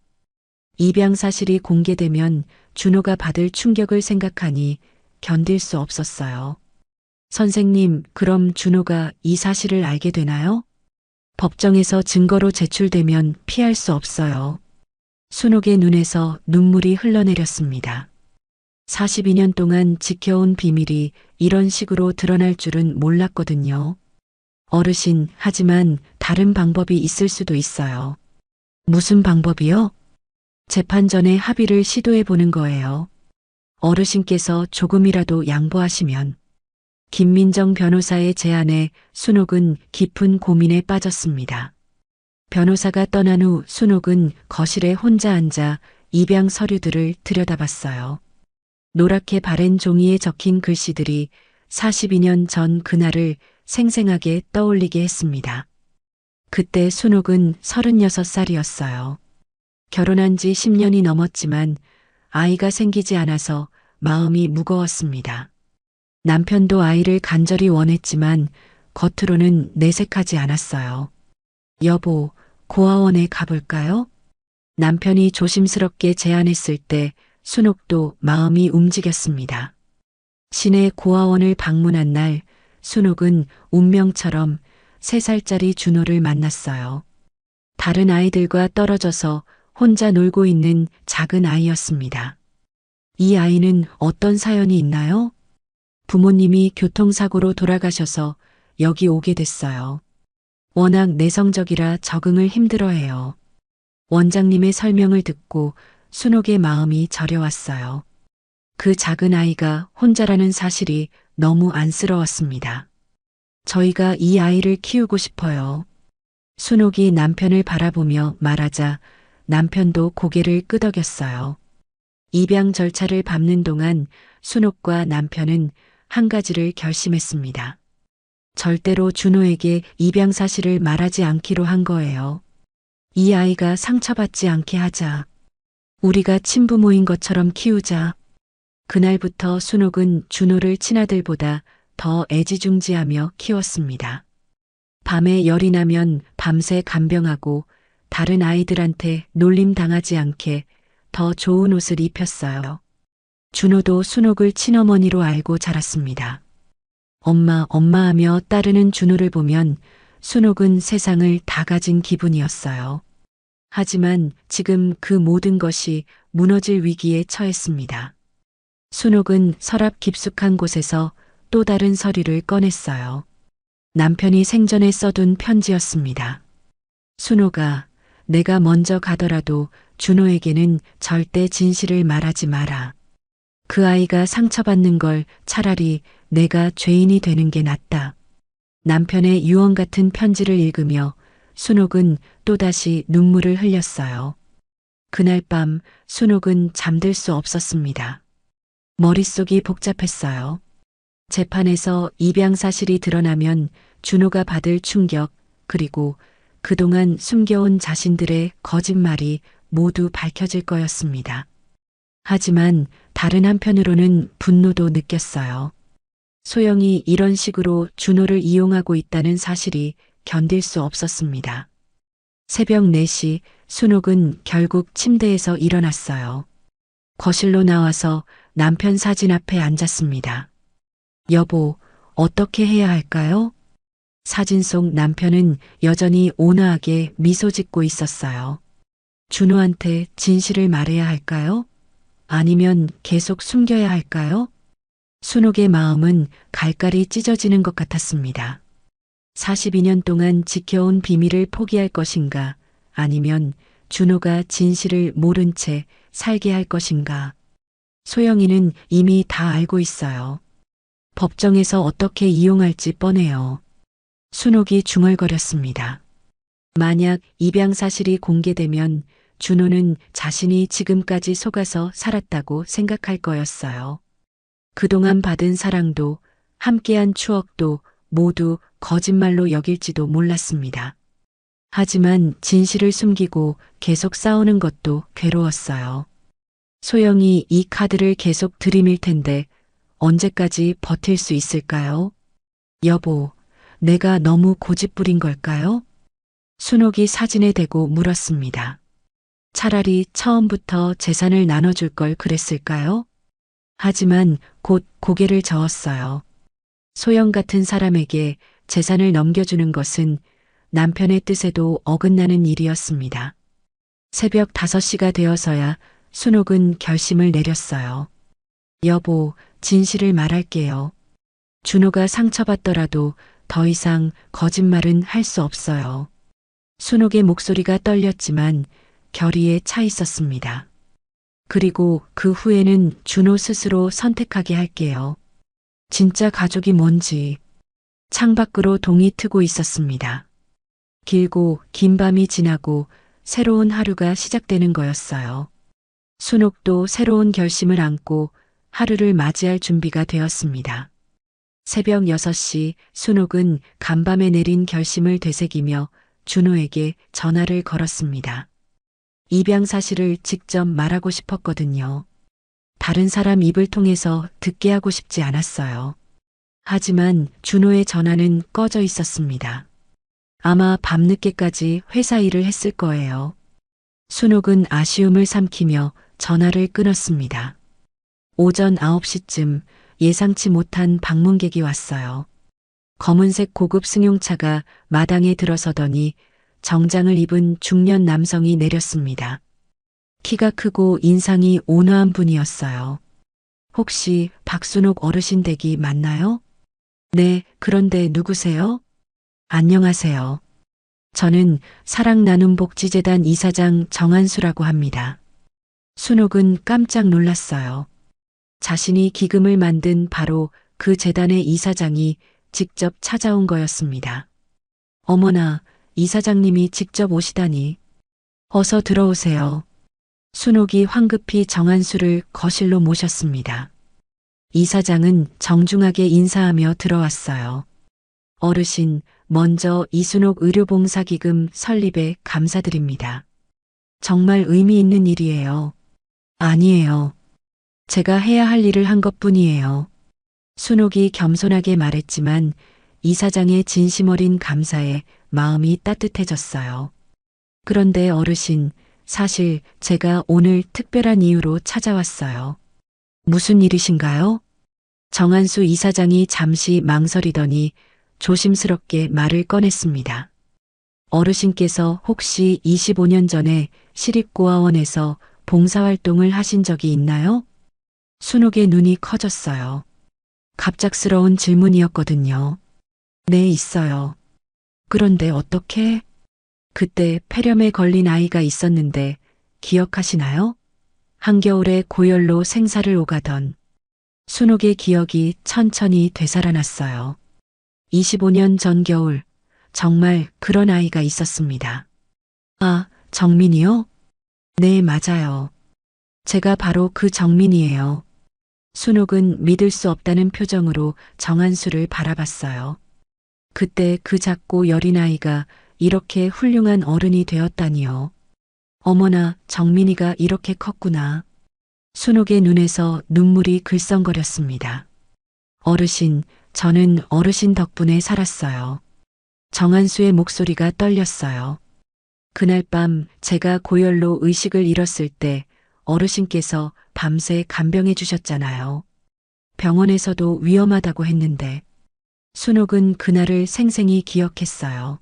입양 사실이 공개되면 준호가 받을 충격을 생각하니 견딜 수 없었어요. 선생님, 그럼 준호가 이 사실을 알게 되나요? 법정에서 증거로 제출되면 피할 수 없어요. 순옥의 눈에서 눈물이 흘러내렸습니다. 42년 동안 지켜온 비밀이 이런 식으로 드러날 줄은 몰랐거든요. 어르신, 하지만 다른 방법이 있을 수도 있어요. 무슨 방법이요? 재판 전에 합의를 시도해 보는 거예요. 어르신께서 조금이라도 양보하시면. 김민정 변호사의 제안에 순옥은 깊은 고민에 빠졌습니다. 변호사가 떠난 후 순옥은 거실에 혼자 앉아 입양 서류들을 들여다봤어요. 노랗게 바랜 종이에 적힌 글씨들이 42년 전 그날을 생생하게 떠올리게 했습니다. 그때 순옥은 36살이었어요. 결혼한 지 10년이 넘었지만 아이가 생기지 않아서 마음이 무거웠습니다. 남편도 아이를 간절히 원했지만 겉으로는 내색하지 않았어요. 여보, 고아원에 가볼까요? 남편이 조심스럽게 제안했을 때 순옥도 마음이 움직였습니다. 시내 고아원을 방문한 날 순옥은 운명처럼 3살짜리 준호를 만났어요. 다른 아이들과 떨어져서 혼자 놀고 있는 작은 아이였습니다. 이 아이는 어떤 사연이 있나요? 부모님이 교통사고로 돌아가셔서 여기 오게 됐어요. 워낙 내성적이라 적응을 힘들어해요. 원장님의 설명을 듣고 순옥의 마음이 저려왔어요. 그 작은 아이가 혼자라는 사실이 너무 안쓰러웠습니다. 저희가 이 아이를 키우고 싶어요. 순옥이 남편을 바라보며 말하자 남편도 고개를 끄덕였어요. 입양 절차를 밟는 동안 순옥과 남편은 한 가지를 결심했습니다. 절대로 준호에게 입양 사실을 말하지 않기로 한 거예요. 이 아이가 상처받지 않게 하자. 우리가 친부모인 것처럼 키우자. 그날부터 순옥은 준호를 친아들보다 더 애지중지하며 키웠습니다. 밤에 열이 나면 밤새 간병하고 다른 아이들한테 놀림 당하지 않게 더 좋은 옷을 입혔어요. 준호도 순옥을 친어머니로 알고 자랐습니다. 엄마, 엄마 하며 따르는 준호를 보면 순옥은 세상을 다 가진 기분이었어요. 하지만 지금 그 모든 것이 무너질 위기에 처했습니다. 순옥은 서랍 깊숙한 곳에서 또 다른 서류를 꺼냈어요. 남편이 생전에 써둔 편지였습니다. 순옥아, 내가 먼저 가더라도 준호에게는 절대 진실을 말하지 마라. 그 아이가 상처받는 걸 차라리 내가 죄인이 되는 게 낫다. 남편의 유언 같은 편지를 읽으며 순옥은 또다시 눈물을 흘렸어요. 그날 밤 순옥은 잠들 수 없었습니다. 머릿속이 복잡했어요. 재판에서 입양 사실이 드러나면 준호가 받을 충격, 그리고 그동안 숨겨온 자신들의 거짓말이 모두 밝혀질 거였습니다. 하지만 다른 한편으로는 분노도 느꼈어요. 소영이 이런 식으로 준호를 이용하고 있다는 사실이 견딜 수 없었습니다. 새벽 4시 순옥은 결국 침대에서 일어났어요. 거실로 나와서 남편 사진 앞에 앉았습니다. 여보, 어떻게 해야 할까요? 사진 속 남편은 여전히 온화하게 미소 짓고 있었어요. 준호한테 진실을 말해야 할까요? 아니면 계속 숨겨야 할까요? 순옥의 마음은 갈갈이 찢어지는 것 같았습니다. 42년 동안 지켜온 비밀을 포기할 것인가, 아니면 준호가 진실을 모른 채 살게 할 것인가. 소영이는 이미 다 알고 있어요. 법정에서 어떻게 이용할지 뻔해요. 순옥이 중얼거렸습니다. 만약 입양 사실이 공개되면 준호는 자신이 지금까지 속아서 살았다고 생각할 거였어요. 그동안 받은 사랑도 함께한 추억도 모두 거짓말로 여길지도 몰랐습니다. 하지만 진실을 숨기고 계속 싸우는 것도 괴로웠어요. 소영이 이 카드를 계속 들이밀 텐데 언제까지 버틸 수 있을까요? 여보, 내가 너무 고집부린 걸까요? 순옥이 사진에 대고 물었습니다. 차라리 처음부터 재산을 나눠줄 걸 그랬을까요? 하지만 곧 고개를 저었어요. 소영 같은 사람에게 재산을 넘겨주는 것은 남편의 뜻에도 어긋나는 일이었습니다. 새벽 5시가 되어서야 순옥은 결심을 내렸어요. 여보, 진실을 말할게요. 준호가 상처받더라도 더 이상 거짓말은 할 수 없어요. 순옥의 목소리가 떨렸지만 결의에 차 있었습니다. 그리고 그 후에는 준호 스스로 선택하게 할게요. 진짜 가족이 뭔지. 창밖으로 동이 트고 있었습니다. 길고 긴 밤이 지나고 새로운 하루가 시작되는 거였어요. 순옥도 새로운 결심을 안고 하루를 맞이할 준비가 되었습니다. 새벽 6시 순옥은 간밤에 내린 결심을 되새기며 준호에게 전화를 걸었습니다. 입양 사실을 직접 말하고 싶었거든요. 다른 사람 입을 통해서 듣게 하고 싶지 않았어요. 하지만 준호의 전화는 꺼져 있었습니다. 아마 밤늦게까지 회사 일을 했을 거예요. 순옥은 아쉬움을 삼키며 전화를 끊었습니다. 오전 9시쯤 예상치 못한 방문객이 왔어요. 검은색 고급 승용차가 마당에 들어서더니 정장을 입은 중년 남성이 내렸습니다. 키가 크고 인상이 온화한 분이었어요. 혹시 박순옥 어르신 댁이 맞나요? 네, 그런데 누구세요? 안녕하세요. 저는 사랑나눔복지재단 이사장 정한수라고 합니다. 순옥은 깜짝 놀랐어요. 자신이 기금을 만든 바로 그 재단의 이사장이 직접 찾아온 거였습니다. 어머나, 이사장님이 직접 오시다니. 어서 들어오세요. 순옥이 황급히 정한수를 거실로 모셨습니다. 이사장은 정중하게 인사하며 들어왔어요. 어르신, 먼저 이순옥 의료봉사기금 설립에 감사드립니다. 정말 의미 있는 일이에요. 아니에요. 제가 해야 할 일을 한 것뿐이에요. 순옥이 겸손하게 말했지만 이사장의 진심 어린 감사에 마음이 따뜻해졌어요. 그런데 어르신, 사실 제가 오늘 특별한 이유로 찾아왔어요. 무슨 일이신가요? 정한수 이사장이 잠시 망설이더니 조심스럽게 말을 꺼냈습니다. 어르신께서 혹시 25년 전에 시립고아원에서 봉사활동을 하신 적이 있나요? 순옥의 눈이 커졌어요. 갑작스러운 질문이었거든요. 네, 있어요. 그런데 어떻게? 그때 폐렴에 걸린 아이가 있었는데 기억하시나요? 한겨울에 고열로 생사를 오가던 순옥의 기억이 천천히 되살아났어요. 25년 전 겨울, 정말 그런 아이가 있었습니다. 아, 정민이요? 네, 맞아요. 제가 바로 그 정민이에요. 순옥은 믿을 수 없다는 표정으로 정한수를 바라봤어요. 그때 그 작고 여린 아이가 이렇게 훌륭한 어른이 되었다니요. 어머나, 정민이가 이렇게 컸구나. 순옥의 눈에서 눈물이 글썽거렸습니다. 어르신, 저는 어르신 덕분에 살았어요. 정한수의 목소리가 떨렸어요. 그날 밤 제가 고열로 의식을 잃었을 때 어르신께서 밤새 간병해 주셨잖아요. 병원에서도 위험하다고 했는데 순옥은 그날을 생생히 기억했어요.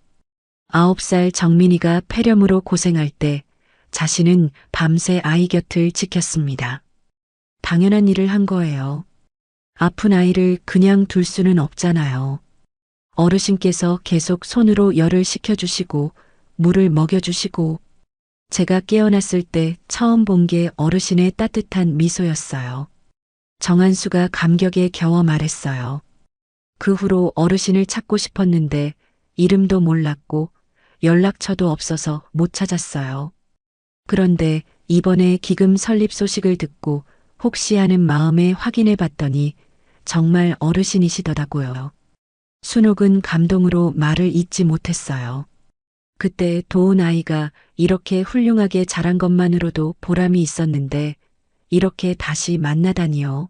9살 정민이가 폐렴으로 고생할 때 자신은 밤새 아이 곁을 지켰습니다. 당연한 일을 한 거예요. 아픈 아이를 그냥 둘 수는 없잖아요. 어르신께서 계속 손으로 열을 식혀주시고 물을 먹여주시고 제가 깨어났을 때 처음 본 게 어르신의 따뜻한 미소였어요. 정한수가 감격에 겨워 말했어요. 그 후로 어르신을 찾고 싶었는데 이름도 몰랐고 연락처도 없어서 못 찾았어요. 그런데 이번에 기금 설립 소식을 듣고 혹시 하는 마음에 확인해 봤더니 정말 어르신이시더라고요. 순옥은 감동으로 말을 잇지 못했어요. 그때 도운 아이가 이렇게 훌륭하게 자란 것만으로도 보람이 있었는데 이렇게 다시 만나다니요.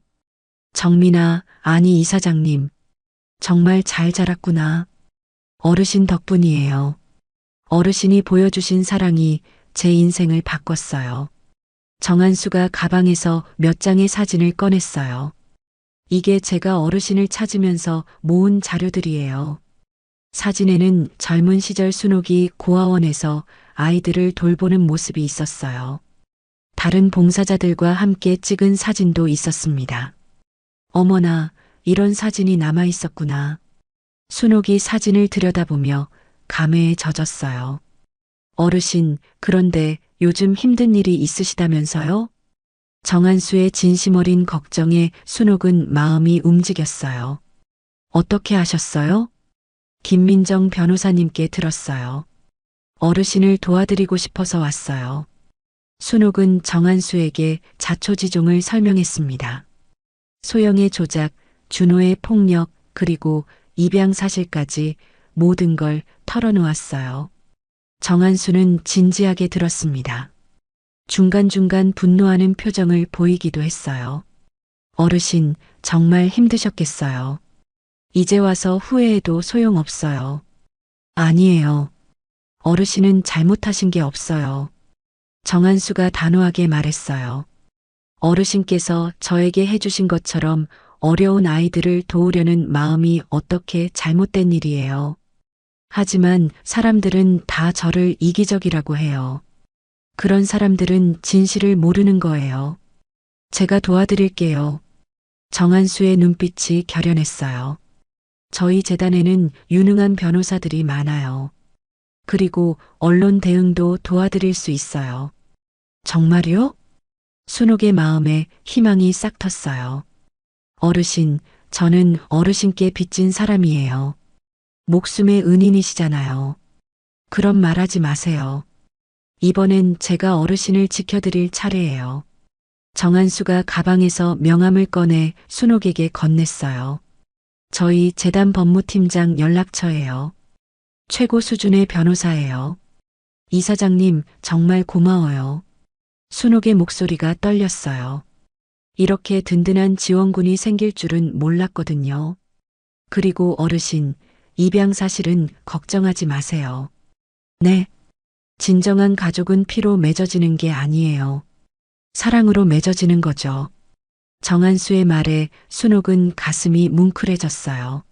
정민아, 아니 이사장님. 정말 잘 자랐구나. 어르신 덕분이에요. 어르신이 보여주신 사랑이 제 인생을 바꿨어요. 정한수가 가방에서 몇 장의 사진을 꺼냈어요. 이게 제가 어르신을 찾으면서 모은 자료들이에요. 사진에는 젊은 시절 순옥이 고아원에서 아이들을 돌보는 모습이 있었어요. 다른 봉사자들과 함께 찍은 사진도 있었습니다. 어머나, 이런 사진이 남아 있었구나. 순옥이 사진을 들여다보며 감회에 젖었어요. 어르신, 그런데 요즘 힘든 일이 있으시다면서요? 정한수의 진심 어린 걱정에 순옥은 마음이 움직였어요. 어떻게 하셨어요? 김민정 변호사님께 들었어요. 어르신을 도와드리고 싶어서 왔어요. 순옥은 정한수에게 자초지종을 설명했습니다. 소영의 조작, 준호의 폭력, 그리고 입양 사실까지 모든 걸 털어놓았어요. 정한수는 진지하게 들었습니다. 중간중간 분노하는 표정을 보이기도 했어요. 어르신, 정말 힘드셨겠어요. 이제 와서 후회해도 소용없어요. 아니에요. 어르신은 잘못하신 게 없어요. 정한수가 단호하게 말했어요. 어르신께서 저에게 해주신 것처럼 어려운 아이들을 도우려는 마음이 어떻게 잘못된 일이에요. 하지만 사람들은 다 저를 이기적이라고 해요. 그런 사람들은 진실을 모르는 거예요. 제가 도와드릴게요. 정한수의 눈빛이 결연했어요. 저희 재단에는 유능한 변호사들이 많아요. 그리고 언론 대응도 도와드릴 수 있어요. 정말요? 순옥의 마음에 희망이 싹 텄어요. 어르신, 저는 어르신께 빚진 사람이에요. 목숨의 은인이시잖아요. 그런 말하지 마세요. 이번엔 제가 어르신을 지켜드릴 차례예요. 정한수가 가방에서 명함을 꺼내 순옥에게 건넸어요. 저희 재단 법무팀장 연락처예요. 최고 수준의 변호사예요. 이사장님, 정말 고마워요. 순옥의 목소리가 떨렸어요. 이렇게 든든한 지원군이 생길 줄은 몰랐거든요. 그리고 어르신, 입양 사실은 걱정하지 마세요. 네. 진정한 가족은 피로 맺어지는 게 아니에요. 사랑으로 맺어지는 거죠. 정한수의 말에 순옥은 가슴이 뭉클해졌어요.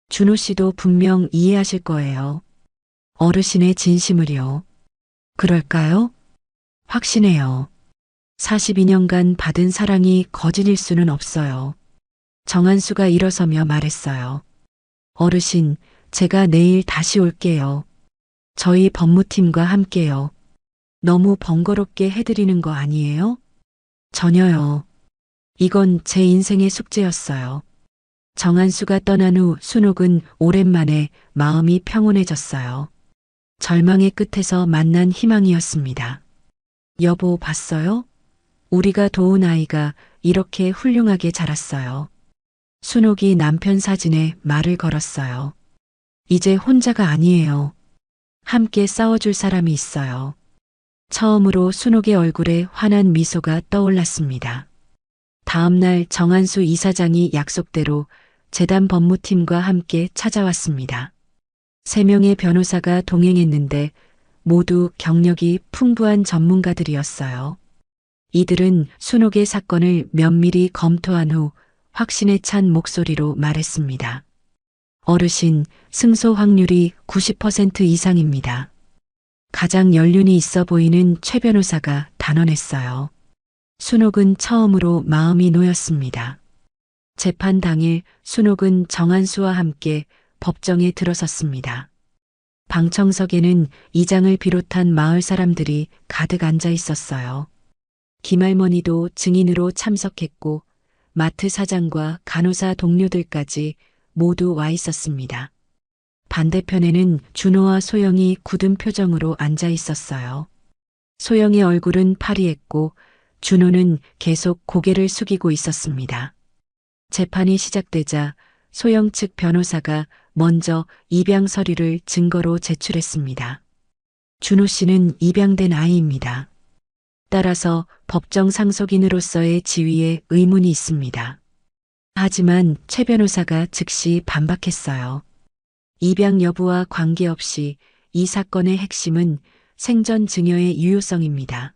준호 씨도 분명 이해하실 거예요. 어르신의 진심을요. 그럴까요? 확신해요. 42년간 받은 사랑이 거짓일 수는 없어요. 정한수가 일어서며 말했어요. 어르신, 제가 내일 다시 올게요. 저희 법무팀과 함께요. 너무 번거롭게 해드리는 거 아니에요? 전혀요. 이건 제 인생의 숙제였어요. 정한수가 떠난 후 순옥은 오랜만에 마음이 평온해졌어요. 절망의 끝에서 만난 희망이었습니다. 여보, 봤어요? 우리가 도운 아이가 이렇게 훌륭하게 자랐어요. 순옥이 남편 사진에 말을 걸었어요. 이제 혼자가 아니에요. 함께 싸워줄 사람이 있어요. 처음으로 순옥의 얼굴에 환한 미소가 떠올랐습니다. 다음 날 정한수 이사장이 약속대로 재단 법무팀과 함께 찾아왔습니다. 3명의 변호사가 동행했는데 모두 경력이 풍부한 전문가들이었어요. 이들은 순옥의 사건을 면밀히 검토한 후 확신에 찬 목소리로 말했습니다. 어르신, 승소 확률이 90% 이상입니다. 가장 연륜이 있어 보이는 최 변호사가 단언했어요. 순옥은 처음으로 마음이 놓였습니다. 재판 당일 순옥은 정한수와 함께 법정에 들어섰습니다. 방청석에는 이장을 비롯한 마을 사람들이 가득 앉아 있었어요. 김할머니도 증인으로 참석했고 마트 사장과 간호사 동료들까지 모두 와 있었습니다. 반대편에는 준호와 소영이 굳은 표정으로 앉아 있었어요. 소영의 얼굴은 파리했고 준호는 계속 고개를 숙이고 있었습니다. 재판이 시작되자 소영 측 변호사가 먼저 입양 서류를 증거로 제출했습니다. 준호 씨는 입양된 아이입니다. 따라서 법정 상속인으로서의 지위에 의문이 있습니다. 하지만 최 변호사가 즉시 반박했어요. 입양 여부와 관계없이 이 사건의 핵심은 생전 증여의 유효성입니다.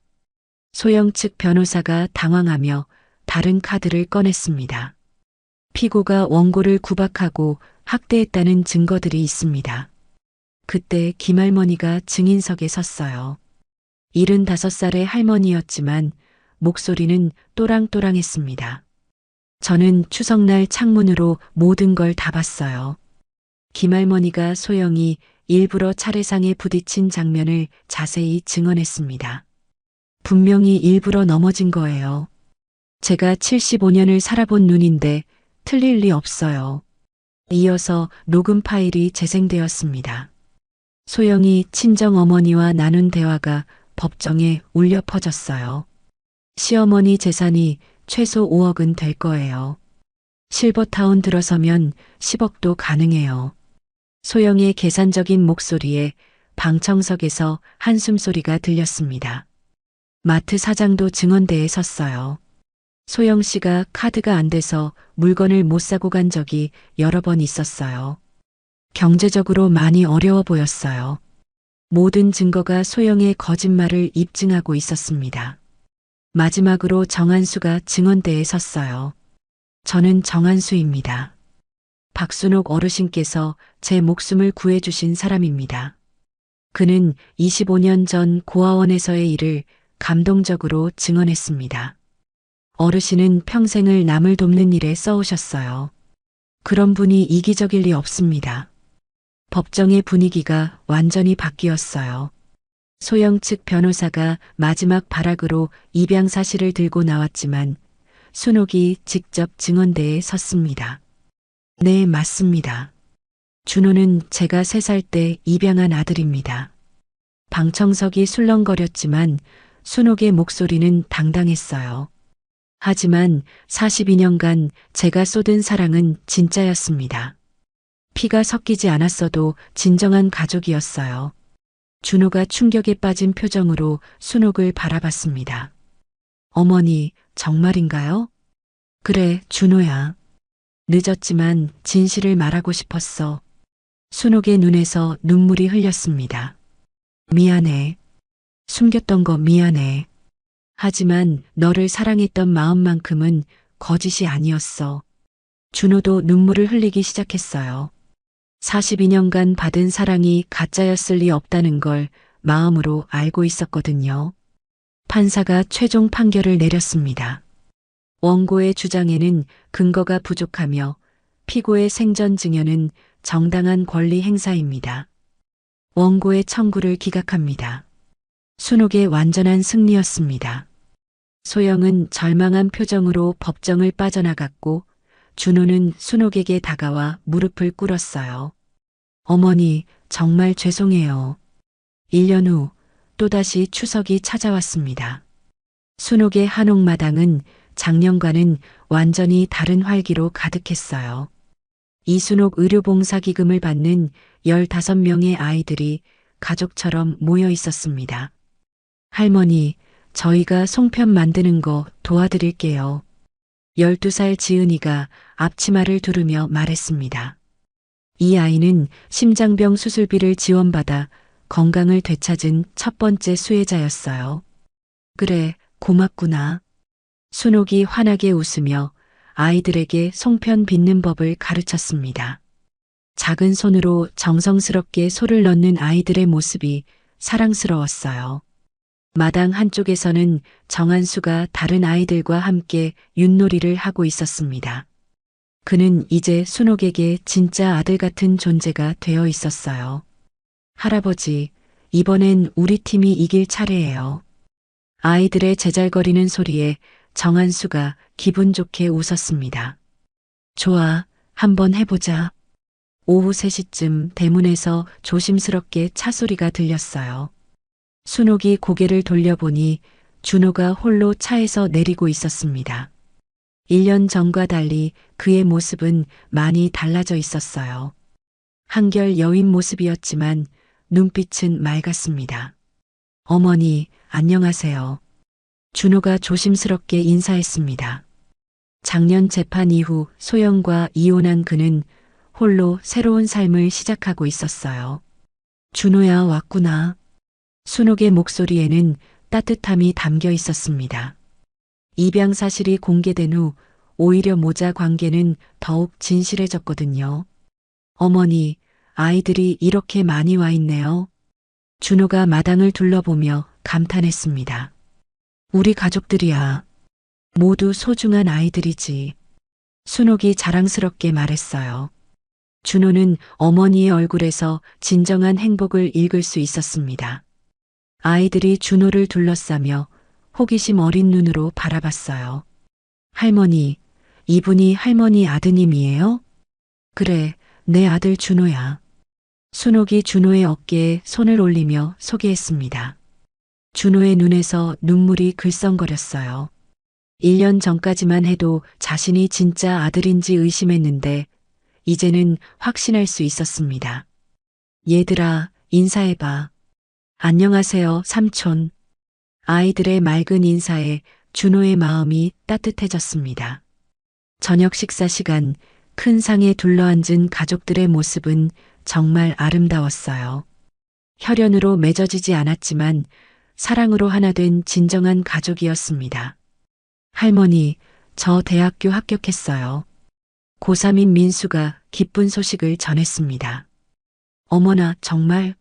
소영 측 변호사가 당황하며 다른 카드를 꺼냈습니다. 피고가 원고를 구박하고 학대했다는 증거들이 있습니다. 그때 김할머니가 증인석에 섰어요. 75살의 할머니였지만 목소리는 또랑또랑했습니다. 저는 추석날 창문으로 모든 걸 다 봤어요. 김할머니가 소영이 일부러 차례상에 부딪힌 장면을 자세히 증언했습니다. 분명히 일부러 넘어진 거예요. 제가 75년을 살아본 눈인데 틀릴 리 없어요. 이어서 녹음 파일이 재생되었습니다. 소영이 친정어머니와 나눈 대화가 법정에 울려 퍼졌어요. 시어머니 재산이 최소 5억은 될 거예요. 실버타운 들어서면 10억도 가능해요. 소영의 계산적인 목소리에 방청석에서 한숨소리가 들렸습니다. 마트 사장도 증언대에 섰어요. 소영 씨가 카드가 안 돼서 물건을 못 사고 간 적이 여러 번 있었어요. 경제적으로 많이 어려워 보였어요. 모든 증거가 소영의 거짓말을 입증하고 있었습니다. 마지막으로 정한수가 증언대에 섰어요. 저는 정한수입니다. 박순옥 어르신께서 제 목숨을 구해주신 사람입니다. 그는 25년 전 고아원에서의 일을 감동적으로 증언했습니다. 어르신은 평생을 남을 돕는 일에 써오셨어요. 그런 분이 이기적일 리 없습니다. 법정의 분위기가 완전히 바뀌었어요. 소영 측 변호사가 마지막 발악으로 입양 사실을 들고 나왔지만 순옥이 직접 증언대에 섰습니다. 네, 맞습니다. 준호는 제가 3살 때 입양한 아들입니다. 방청석이 술렁거렸지만 순옥의 목소리는 당당했어요. 하지만 42년간 제가 쏟은 사랑은 진짜였습니다. 피가 섞이지 않았어도 진정한 가족이었어요. 준호가 충격에 빠진 표정으로 순옥을 바라봤습니다. 어머니, 정말인가요? 그래, 준호야. 늦었지만 진실을 말하고 싶었어. 순옥의 눈에서 눈물이 흘렸습니다. 미안해. 숨겼던 거 미안해. 하지만 너를 사랑했던 마음만큼은 거짓이 아니었어. 준호도 눈물을 흘리기 시작했어요. 42년간 받은 사랑이 가짜였을 리 없다는 걸 마음으로 알고 있었거든요. 판사가 최종 판결을 내렸습니다. 원고의 주장에는 근거가 부족하며 피고의 생전 증언은 정당한 권리 행사입니다. 원고의 청구를 기각합니다. 순옥의 완전한 승리였습니다. 소영은 절망한 표정으로 법정을 빠져나갔고 준호는 순옥에게 다가와 무릎을 꿇었어요. 어머니, 정말 죄송해요. 1년 후 또다시 추석이 찾아왔습니다. 순옥의 한옥마당은 작년과는 완전히 다른 활기로 가득했어요. 이순옥 의료봉사기금을 받는 15명의 아이들이 가족처럼 모여 있었습니다. 할머니, 저희가 송편 만드는 거 도와드릴게요. 12살 지은이가 앞치마를 두르며 말했습니다. 이 아이는 심장병 수술비를 지원받아 건강을 되찾은 첫 번째 수혜자였어요. 그래, 고맙구나. 순옥이 환하게 웃으며 아이들에게 송편 빚는 법을 가르쳤습니다. 작은 손으로 정성스럽게 소를 넣는 아이들의 모습이 사랑스러웠어요. 마당 한쪽에서는 정한수가 다른 아이들과 함께 윷놀이를 하고 있었습니다. 그는 이제 순옥에게 진짜 아들 같은 존재가 되어 있었어요. 할아버지, 이번엔 우리 팀이 이길 차례예요. 아이들의 제잘거리는 소리에 정한수가 기분 좋게 웃었습니다. 좋아, 한번 해보자. 오후 3시쯤 대문에서 조심스럽게 차 소리가 들렸어요. 순옥이 고개를 돌려보니 준호가 홀로 차에서 내리고 있었습니다. 1년 전과 달리 그의 모습은 많이 달라져 있었어요. 한결 여인 모습이었지만 눈빛은 맑았습니다. 어머니, 안녕하세요. 준호가 조심스럽게 인사했습니다. 작년 재판 이후 소영과 이혼한 그는 홀로 새로운 삶을 시작하고 있었어요. 준호야, 왔구나. 순옥의 목소리에는 따뜻함이 담겨 있었습니다. 입양 사실이 공개된 후 오히려 모자 관계는 더욱 진실해졌거든요. 어머니, 아이들이 이렇게 많이 와 있네요. 준호가 마당을 둘러보며 감탄했습니다. 우리 가족들이야. 모두 소중한 아이들이지. 순옥이 자랑스럽게 말했어요. 준호는 어머니의 얼굴에서 진정한 행복을 읽을 수 있었습니다. 아이들이 준호를 둘러싸며 호기심 어린 눈으로 바라봤어요. 할머니, 이분이 할머니 아드님이에요? 그래, 내 아들 준호야. 순옥이 준호의 어깨에 손을 올리며 소개했습니다. 준호의 눈에서 눈물이 글썽거렸어요. 1년 전까지만 해도 자신이 진짜 아들인지 의심했는데 이제는 확신할 수 있었습니다. 얘들아, 인사해봐. 안녕하세요, 삼촌. 아이들의 맑은 인사에 준호의 마음이 따뜻해졌습니다. 저녁 식사 시간, 큰 상에 둘러앉은 가족들의 모습은 정말 아름다웠어요. 혈연으로 맺어지지 않았지만 사랑으로 하나 된 진정한 가족이었습니다. 할머니, 저 대학교 합격했어요. 고3인 민수가 기쁜 소식을 전했습니다. 어머나, 정말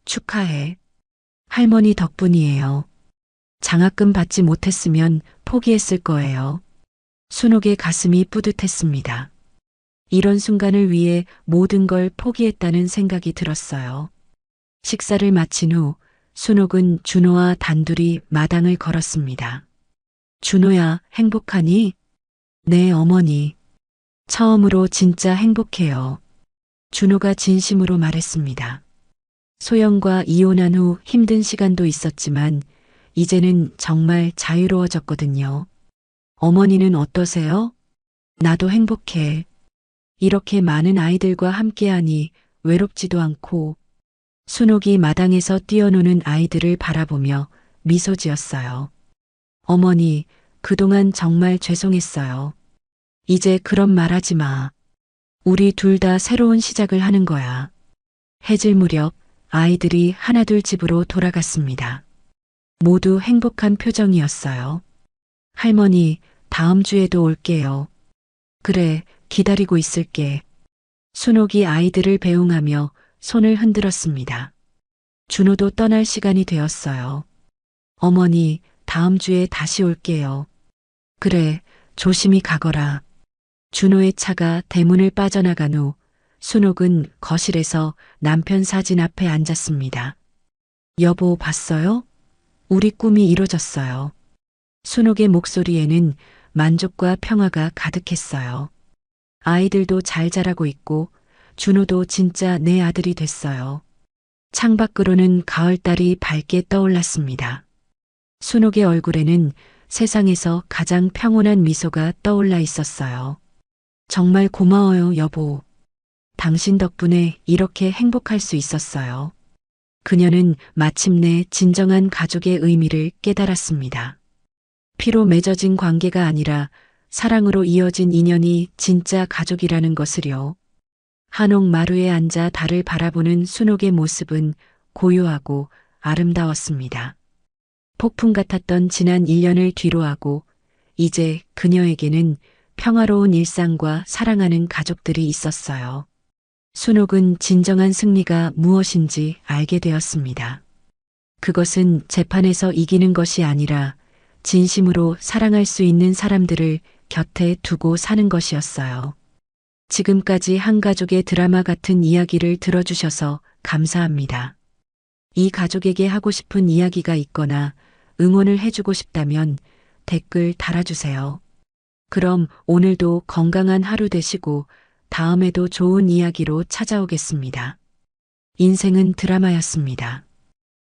축하해. 할머니 덕분이에요. 장학금 받지 못했으면 포기했을 거예요. 순옥의 가슴이 뿌듯했습니다. 이런 순간을 위해 모든 걸 포기했다는 생각이 들었어요. 식사를 마친 후 순옥은 준호와 단둘이 마당을 걸었습니다. 준호야, 행복하니? 네, 어머니. 처음으로 진짜 행복해요. 준호가 진심으로 말했습니다. 소영과 이혼한 후 힘든 시간도 있었지만 이제는 정말 자유로워졌거든요. 어머니는 어떠세요? 나도 행복해. 이렇게 많은 아이들과 함께하니 외롭지도 않고. 순옥이 마당에서 뛰어노는 아이들을 바라보며 미소 지었어요. 어머니, 그동안 정말 죄송했어요. 이제 그런 말 하지 마. 우리 둘 다 새로운 시작을 하는 거야. 해질 무렵 아이들이 하나둘 집으로 돌아갔습니다. 모두 행복한 표정이었어요. 할머니, 다음 주에도 올게요. 그래, 기다리고 있을게. 순옥이 아이들을 배웅하며 손을 흔들었습니다. 준호도 떠날 시간이 되었어요. 어머니, 다음 주에 다시 올게요. 그래, 조심히 가거라. 준호의 차가 대문을 빠져나간 후 순옥은 거실에서 남편 사진 앞에 앉았습니다. 여보, 봤어요? 우리 꿈이 이루어졌어요. 순옥의 목소리에는 만족과 평화가 가득했어요. 아이들도 잘 자라고 있고 준호도 진짜 내 아들이 됐어요. 창밖으로는 가을달이 밝게 떠올랐습니다. 순옥의 얼굴에는 세상에서 가장 평온한 미소가 떠올라 있었어요. 정말 고마워요, 여보. 당신 덕분에 이렇게 행복할 수 있었어요. 그녀는 마침내 진정한 가족의 의미를 깨달았습니다. 피로 맺어진 관계가 아니라 사랑으로 이어진 인연이 진짜 가족이라는 것을요. 한옥 마루에 앉아 달을 바라보는 순옥의 모습은 고요하고 아름다웠습니다. 폭풍 같았던 지난 1년을 뒤로하고 이제 그녀에게는 평화로운 일상과 사랑하는 가족들이 있었어요. 순옥은 진정한 승리가 무엇인지 알게 되었습니다. 그것은 재판에서 이기는 것이 아니라 진심으로 사랑할 수 있는 사람들을 곁에 두고 사는 것이었어요. 지금까지 한 가족의 드라마 같은 이야기를 들어주셔서 감사합니다. 이 가족에게 하고 싶은 이야기가 있거나 응원을 해주고 싶다면 댓글 달아주세요. 그럼 오늘도 건강한 하루 되시고 다음에도 좋은 이야기로 찾아오겠습니다. 인생은 드라마였습니다.